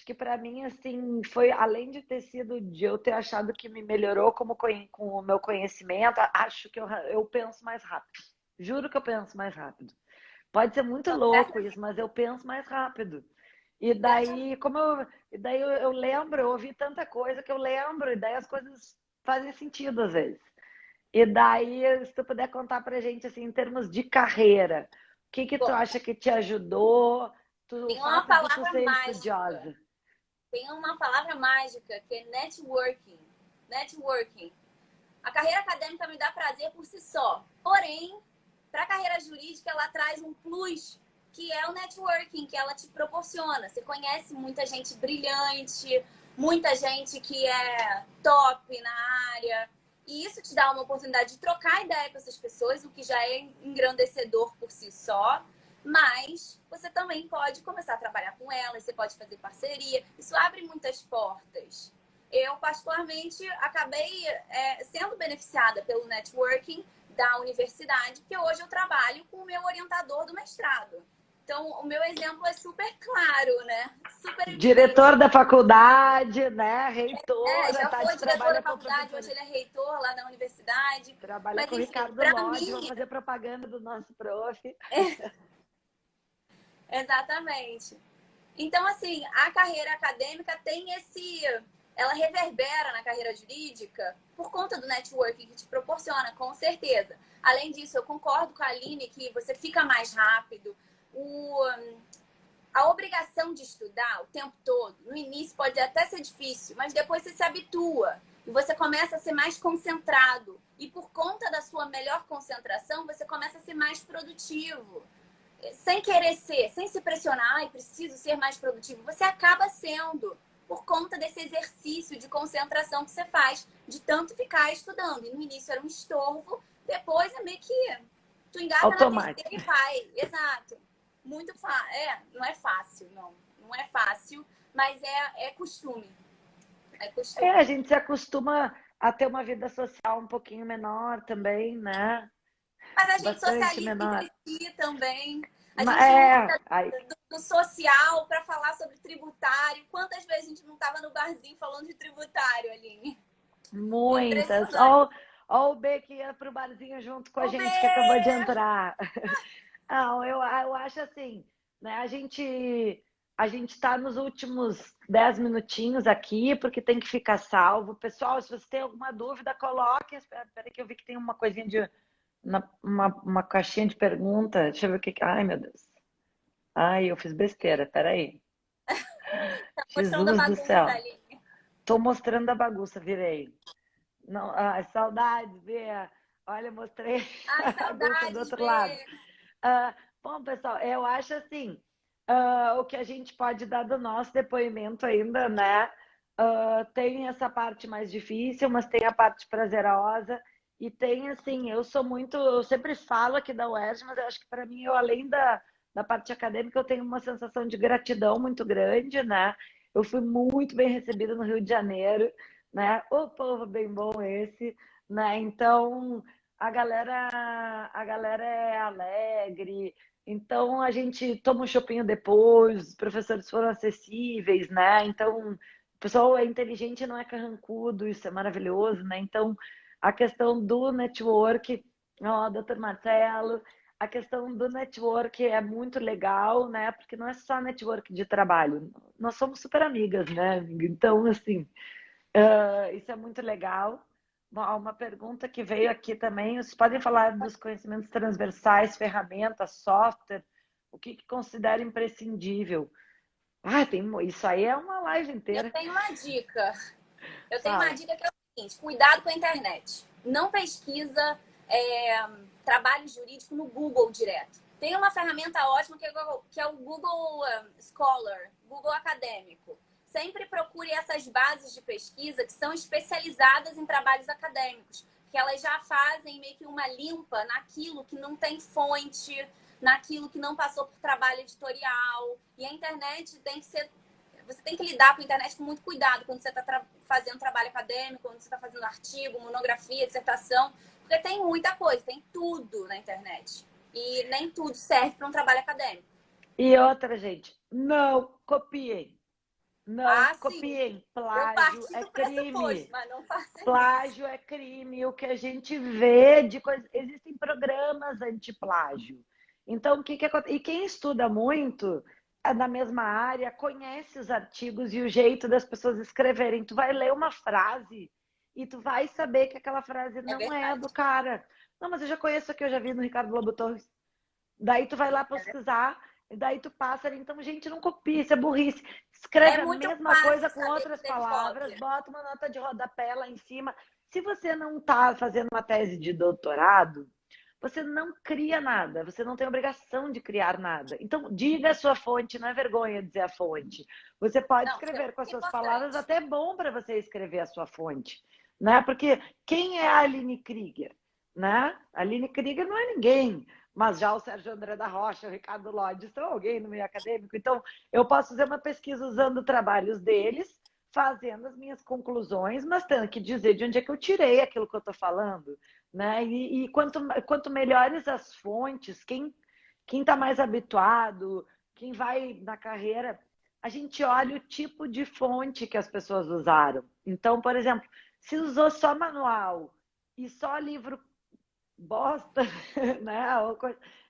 que para mim assim foi além de ter sido de eu ter achado que me melhorou com o meu conhecimento, acho que eu penso mais rápido. Juro que eu penso mais rápido. Pode ser muito louco isso, mas eu penso mais rápido. E daí, eu lembro, eu ouvi tanta coisa que eu lembro, e daí as coisas fazem sentido às vezes. E daí, se tu puder contar pra gente, assim, em termos de carreira, o que que tu Bom, acha que te ajudou? O tem uma fato de tu palavra ser mágica. estudiosa. Tem uma palavra mágica que é networking. Networking. A carreira acadêmica me dá prazer por si só. Porém, para a carreira jurídica, ela traz um plus, que é o networking que ela te proporciona. Você conhece muita gente brilhante, muita gente que é top na área. E isso te dá uma oportunidade de trocar ideia com essas pessoas, o que já é engrandecedor por si só. Mas você também pode começar a trabalhar com elas, você pode fazer parceria. Isso abre muitas portas. Eu, particularmente, acabei sendo beneficiada pelo networking da universidade, porque hoje eu trabalho com o meu orientador do mestrado. Então, o meu exemplo é super claro, né? Super evidente. Diretor da faculdade, né? Reitora, Já tá? foi De diretor da trabalha com a faculdade, hoje professora. ele é reitor lá na universidade. Trabalha Mas, com o enfim, Ricardo para Lodge, vamos mim, fazer propaganda do nosso prof. exatamente. Então, assim, a carreira acadêmica tem ela reverbera na carreira jurídica por conta do networking que te proporciona, com certeza. Além disso, eu concordo com a Aline que você fica mais rápido. A obrigação de estudar o tempo todo, no início pode até ser difícil, mas depois você se habitua e você começa a ser mais concentrado. E por conta da sua melhor concentração, você começa a ser mais produtivo. Sem querer ser, sem se pressionar, e preciso ser mais produtivo, você acaba sendo por conta desse exercício de concentração que você faz, de tanto ficar estudando. E no início era um estorvo, depois é meio que tu engata na Automático. besteira e vai. Exato. Muito fácil. Não é fácil, não. Não é fácil, mas é costume. É É, costume. a gente se acostuma a ter uma vida social um pouquinho menor também, né? Mas a gente Bastante socializa menor. entre si também. A gente É, usa aí, do social para falar sobre tributário. Quantas vezes a gente não estava no barzinho falando de tributário, Aline? muitas. Impressionante. Ó, ó o B que ia pro barzinho junto com a O gente que acabou de B! entrar. Não, eu acho assim, né? A gente tá nos últimos 10 minutinhos aqui, porque tem que ficar salvo. Pessoal, se você tem alguma dúvida, coloque. Espera que eu vi que tem uma coisinha de. Uma caixinha de pergunta. Deixa eu ver o que. Ai, meu Deus. Ai, eu fiz besteira. Peraí. Tá mostrando a Jesus do bagunça, céu. Aline. Tô mostrando a bagunça, virei. Não, ai, saudades, Bia. Olha, mostrei Ai, a bagunça do saudades, outro lado. B! Bom, pessoal, eu acho assim, o que a gente pode dar do nosso depoimento ainda, né? Tem essa parte mais difícil, mas tem a parte prazerosa. E tem, assim, eu sempre falo aqui da UERJ, mas eu acho que para mim, além da parte acadêmica, eu tenho uma sensação de gratidão muito grande, né? Eu fui muito bem recebida no Rio de Janeiro, né? O povo bem bom esse, né? Então, a galera é alegre, então a gente toma um chopinho depois, os professores foram acessíveis, né? Então, o pessoal é inteligente, não é carrancudo, isso é maravilhoso, né? Então, a questão do network, ó, doutor Marcelo, a questão do network é muito legal, né? Porque não é só network de trabalho, nós somos super amigas, né? Então, assim, isso é muito legal. Bom, uma pergunta que veio aqui também, vocês podem falar dos conhecimentos transversais, ferramentas, software, o que considera imprescindível? Ah, isso aí é uma live Eu inteira. tenho uma dica. Eu tenho uma Fala. dica que é o seguinte: cuidado com a internet. Não pesquisa trabalho jurídico no Google direto. Tem uma ferramenta ótima que é o Google Scholar, Google Acadêmico. Sempre procure essas bases de pesquisa que são especializadas em trabalhos acadêmicos, que elas já fazem meio que uma limpa naquilo que não tem fonte, naquilo que não passou por trabalho editorial. E a internet tem que ser. Você tem que lidar com a internet com muito cuidado quando você está fazendo trabalho acadêmico, quando você está fazendo artigo, monografia, dissertação, porque tem muita coisa, tem tudo na internet. E nem tudo serve para um trabalho acadêmico. E outra, gente, não copiem. Não Ah, sim. copiem. Eu Plágio parti é do pressuposto, crime. mas não faça isso. Plágio é crime. O que a gente vê de coisa. Existem programas antiplágio. Então, o que que acontece? E quem estuda muito na mesma área conhece os artigos e o jeito das pessoas escreverem. Tu vai ler uma frase e tu vai saber que aquela frase não é verdade. do cara. Não, mas eu já conheço aqui, eu já vi no Ricardo Lobo Torres. Daí tu vai lá pesquisar, e daí tu passa ali. Então, gente, não copia, isso é burrice. Escreve É a muito mesma fácil coisa com saber que outras teve palavras, cópia. bota uma nota de rodapé lá em cima. Se você não está fazendo uma tese de doutorado, você não cria nada, você não tem obrigação de criar nada. Então, diga a sua fonte, não é vergonha dizer a fonte. Você pode Não, isso é escrever com as muito suas palavras, importante. até é bom para você escrever a sua fonte, né? Porque quem é a Aline Krieger, né? A Aline Krieger não é ninguém, mas já o Sérgio André da Rocha, o Ricardo Lodge são alguém no meio acadêmico. Então, eu posso fazer uma pesquisa usando trabalhos deles, fazendo as minhas conclusões, mas tendo que dizer de onde é que eu tirei aquilo que eu estou falando, né? E quanto melhores as fontes, quem está mais habituado, quem vai na carreira, a gente olha o tipo de fonte que as pessoas usaram. Então, por exemplo, se usou só manual e só livro bosta, né?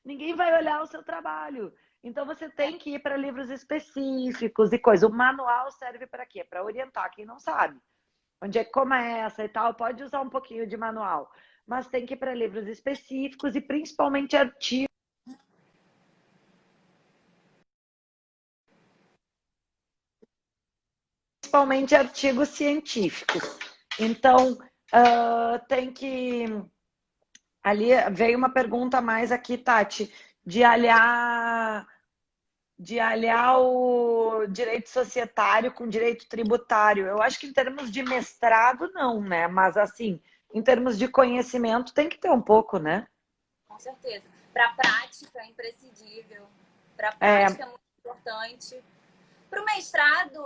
Ninguém vai olhar o seu trabalho. Então você tem que ir para livros específicos e coisa. O manual serve para quê? Para orientar quem não sabe. Onde é que começa e tal, pode usar um pouquinho de manual, mas tem que ir para livros específicos e principalmente artigos científicos. Então, tem que... Ali veio uma pergunta a mais aqui, Tati, de aliar o direito societário com o direito tributário. Eu acho que em termos de mestrado, não, né? Mas, assim, em termos de conhecimento, tem que ter um pouco, né? Com certeza. Para a prática é imprescindível. Para a É, prática é muito importante. Para o mestrado,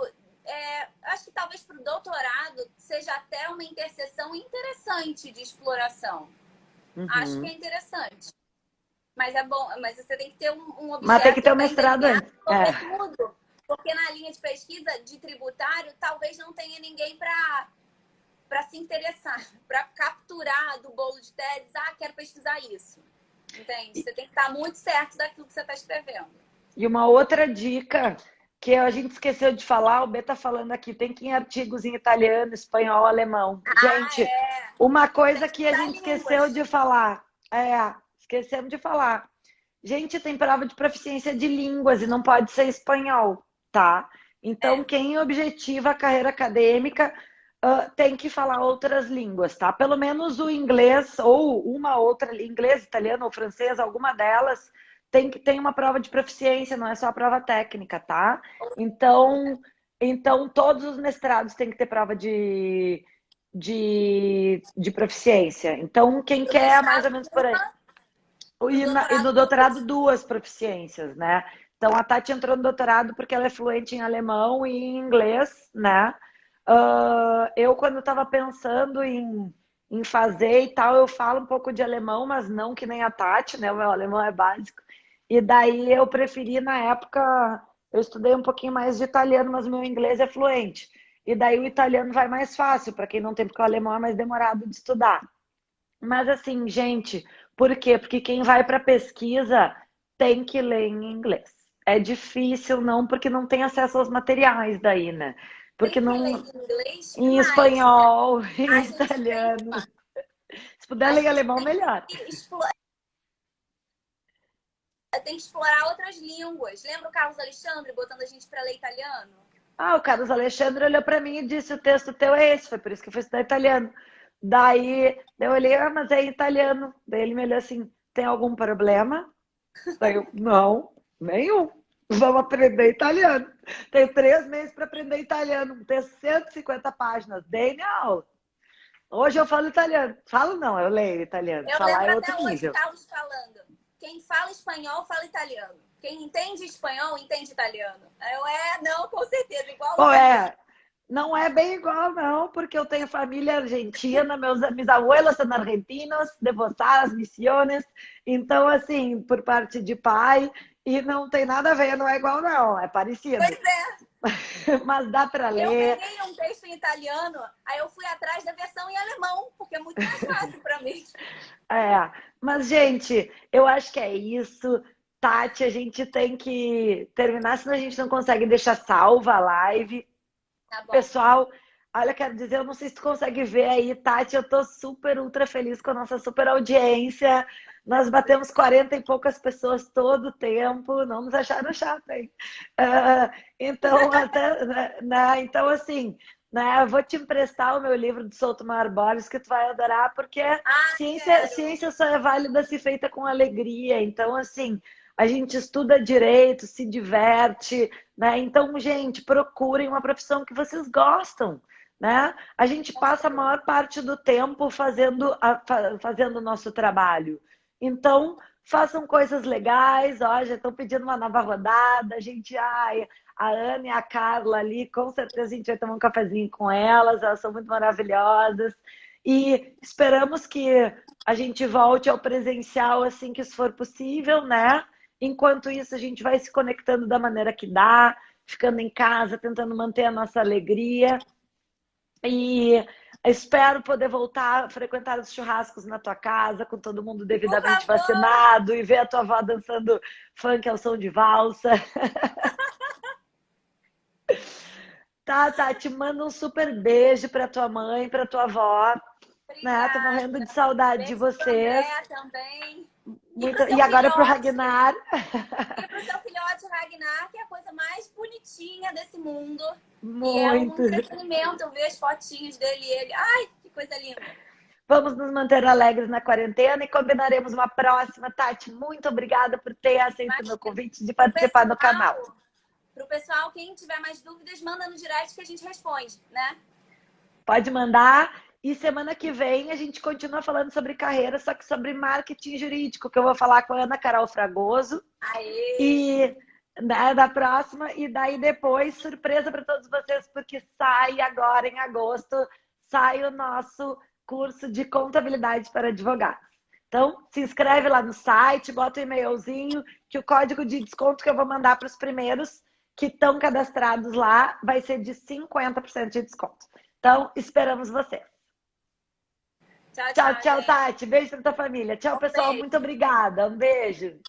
acho que talvez para o doutorado seja até uma interseção interessante de exploração. Acho que é uhum. interessante. Mas é bom, mas você tem que ter um Mas tem que ter objeto o para mestrado delinear, antes. sobretudo, porque na linha de pesquisa de tributário talvez não tenha ninguém para se interessar, para capturar do bolo de teses, quero pesquisar isso. Entende? Você tem que estar muito certo daquilo que você está escrevendo. E uma outra dica que a gente esqueceu de falar, o B tá falando aqui, tem que ir em artigos em italiano, espanhol, alemão. Gente, É. uma Tem coisa que que a estudar gente esqueceu línguas. de falar, esquecemos de falar. Gente, tem prova de proficiência de línguas e não pode ser espanhol, tá? Então, É. quem objetiva a carreira acadêmica tem que falar outras línguas, tá? Pelo menos o inglês ou uma outra, inglês, italiano ou francês, alguma delas tem uma prova de proficiência, não é só a prova técnica, tá? Então todos os mestrados têm que ter prova de proficiência. Então, quem No quer mais ou mestrado, menos por aí. uma, no E no doutorado, doutorado, duas. duas proficiências, né? Então, a Tati entrou no doutorado porque ela é fluente em alemão e em inglês, né? Eu, quando estava pensando em fazer e tal, eu falo um pouco de alemão, mas não que nem a Tati, né? O meu alemão é básico. E daí eu preferi, na época, eu estudei um pouquinho mais de italiano, mas meu inglês é fluente. E daí o italiano vai mais fácil, para quem não tem, porque o alemão é mais demorado de estudar. Mas assim, gente, por quê? Porque quem vai para pesquisa tem que ler em inglês. É difícil, não, porque não tem acesso aos materiais daí, né? Porque Tem que ler não. em inglês e Em mais. espanhol, em A gente tem, italiano. Se puder a ler em gente alemão, melhor. tem que explorar outras línguas. Lembra o Carlos Alexandre botando a gente para ler italiano? Ah, o Carlos Alexandre olhou para mim e disse: o texto teu é esse, foi por isso que eu fui estudar italiano. Daí eu olhei, mas é em italiano. Daí ele me olhou assim: tem algum problema? Daí eu, não, nenhum. Vamos aprender italiano. Tenho 3 meses para aprender italiano. Tem 150 páginas. Dei minha aula. Hoje eu falo italiano. Falo não, eu leio italiano. Eu Falar lembro é até outro hoje nível. Carlos falando. Quem fala espanhol, fala italiano. Quem entende espanhol, entende italiano. Não, com certeza, Bom, igualzinho. não é bem igual, não, porque eu tenho família argentina, meus abuelos são argentinos, de Posadas Misiones, então, assim, por parte de pai, e não tem nada a ver, não é igual, não, é parecido. Pois é, Mas dá para eu ler. ganhei um texto em italiano, aí eu fui atrás da versão em alemão, porque é muito mais fácil para mim. Mas, gente, eu acho que é isso. Tati, a gente tem que terminar, senão a gente não consegue deixar salva a live. Tá bom. Pessoal, Olha, quero dizer, eu não sei se tu consegue ver aí, Tati, eu tô super, ultra feliz com a nossa super audiência. Nós batemos 40 e poucas pessoas todo o tempo, não nos acharam chato, hein? Então, até, então, assim, né, eu vou te emprestar o meu livro do Souto Mar Borges, que tu vai adorar, porque Quero. ciência só é válida se feita com alegria. Então, assim, a gente estuda direito, se diverte, né? Então, gente, procurem uma profissão que vocês gostam, né? A gente passa a maior parte do tempo fazendo o nosso trabalho. Então, façam coisas legais. Ó, já estão pedindo uma nova rodada. A gente, ai, a Ana e a Carla ali, com certeza a gente vai tomar um cafezinho com elas são muito maravilhosas. E esperamos que a gente volte ao presencial assim que isso for possível, né? Enquanto isso, a gente vai se conectando da maneira que dá, ficando em casa, tentando manter a nossa alegria. E espero poder voltar a frequentar os churrascos na tua casa, com todo mundo Por devidamente favor. vacinado, e ver a tua avó dançando funk ao som de valsa. Tá, te mando um super beijo para tua mãe, para tua avó, né? Tô morrendo de Obrigada. saudade de Beijo pro André vocês. também. E Muito... pro seu E agora pro filhote. Ragnar. E pro seu filhote Ragnar, que é a coisa mais bonitinha desse mundo. E é um Muito. entretenimento eu ver as fotinhos dele e ele. Ai, que coisa linda. Vamos nos manter alegres na quarentena e combinaremos uma próxima. Tati, muito obrigada por ter aceito o meu Imagina. convite de Pro participar do canal. pro pessoal, quem tiver mais dúvidas, manda no direct que a gente responde, né? Pode mandar. E semana que vem a gente continua falando sobre carreira, só que sobre marketing jurídico, que eu vou falar com a Ana Carol Fragoso. Aê! E da próxima, e daí depois, surpresa para todos vocês, porque sai agora em agosto, sai o nosso curso de contabilidade para advogados. Então, se inscreve lá no site, bota o e-mailzinho, que o código de desconto que eu vou mandar para os primeiros que estão cadastrados lá vai ser de 50% de desconto. Então, esperamos vocês. Tchau, Tchau, tchau, tchau, gente. Tati. Beijo para tua família. Tchau, Um pessoal. beijo. Muito obrigada. Um beijo.